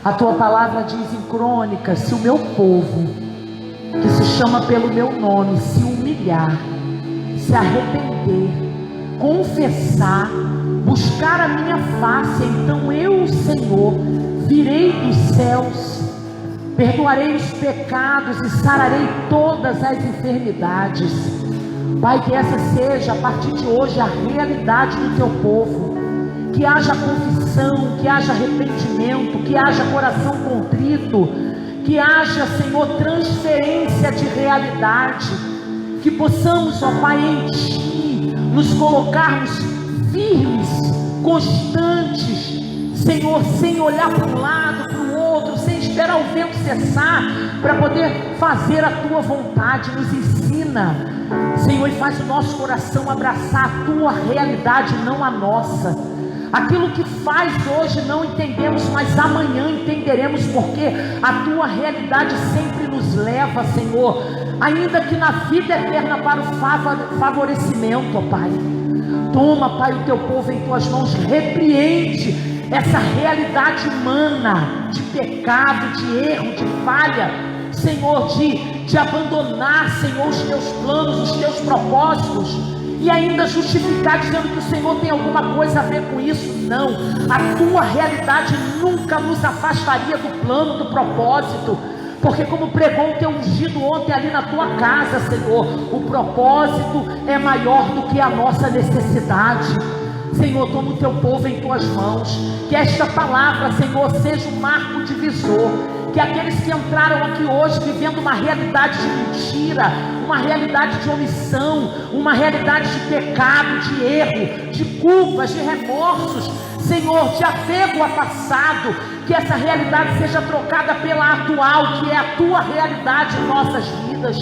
[SPEAKER 1] A tua palavra diz em Crônicas: se o meu povo, que se chama pelo meu nome, se humilhar, se arrepender, confessar, buscar a minha face, então eu, Senhor, virei dos céus, perdoarei os pecados e sararei todas as enfermidades. Pai, que essa seja a partir de hoje a realidade do teu povo. Que haja confissão, que haja arrependimento, que haja coração contrito, que haja, Senhor, transferência de realidade. Que possamos, ó Pai, em Ti nos colocarmos firmes, constantes, Senhor, sem olhar para um lado, para o outro, sem esperar o vento cessar, para poder fazer a Tua vontade. Nos ensina, Senhor, e faz o nosso coração abraçar a Tua realidade, não a nossa. Aquilo que faz hoje não entendemos, mas amanhã entenderemos, porque a Tua realidade sempre nos leva, Senhor, ainda que na vida eterna para o favorecimento, ó Pai. Toma, Pai, o teu povo em tuas mãos, repreende essa realidade humana de pecado, de erro, de falha, Senhor, de abandonar, Senhor, os teus planos, os teus propósitos, e ainda justificar dizendo que o Senhor tem alguma coisa a ver com isso. Não, a tua realidade nunca nos afastaria do plano, do propósito, porque como pregou o teu ungido ontem ali na tua casa, Senhor, o propósito é maior do que a nossa necessidade. Senhor, toma o teu povo em tuas mãos, que esta palavra, Senhor, seja um marco divisor, que aqueles que entraram aqui hoje vivendo uma realidade de mentira, uma realidade de omissão, uma realidade de pecado, de erro, de culpas, de remorsos, Senhor, de apego ao passado, que essa realidade seja trocada pela atual, que é a tua realidade em nossas vidas.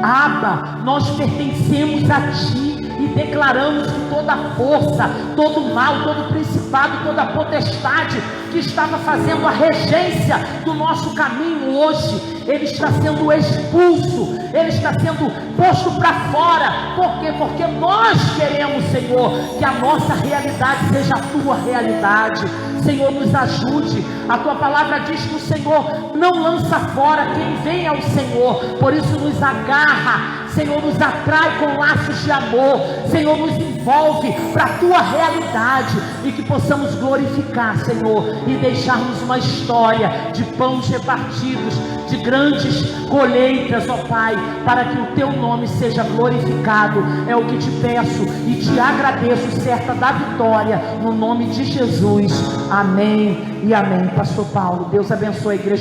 [SPEAKER 1] Abba, nós pertencemos a ti e declaramos que toda força, todo mal, todo principado, toda potestade que estava fazendo a regência do nosso caminho hoje, ele está sendo expulso, ele está sendo posto para fora. Por quê? Porque nós queremos, Senhor, que a nossa realidade seja a tua realidade. Senhor, nos ajude. A tua palavra diz que o Senhor não lança fora quem vem ao Senhor, por isso nos agarra, Senhor, nos atrai com laços de amor, Senhor, nos envolve para a tua realidade, e que possamos glorificar, Senhor, e deixarmos uma história de pães repartidos, de grandes colheitas, ó Pai, para que o teu nome seja glorificado. É o que te peço e te agradeço, certa da vitória, no nome de Jesus. Amém e amém. Pastor Paulo, Deus abençoe a igreja.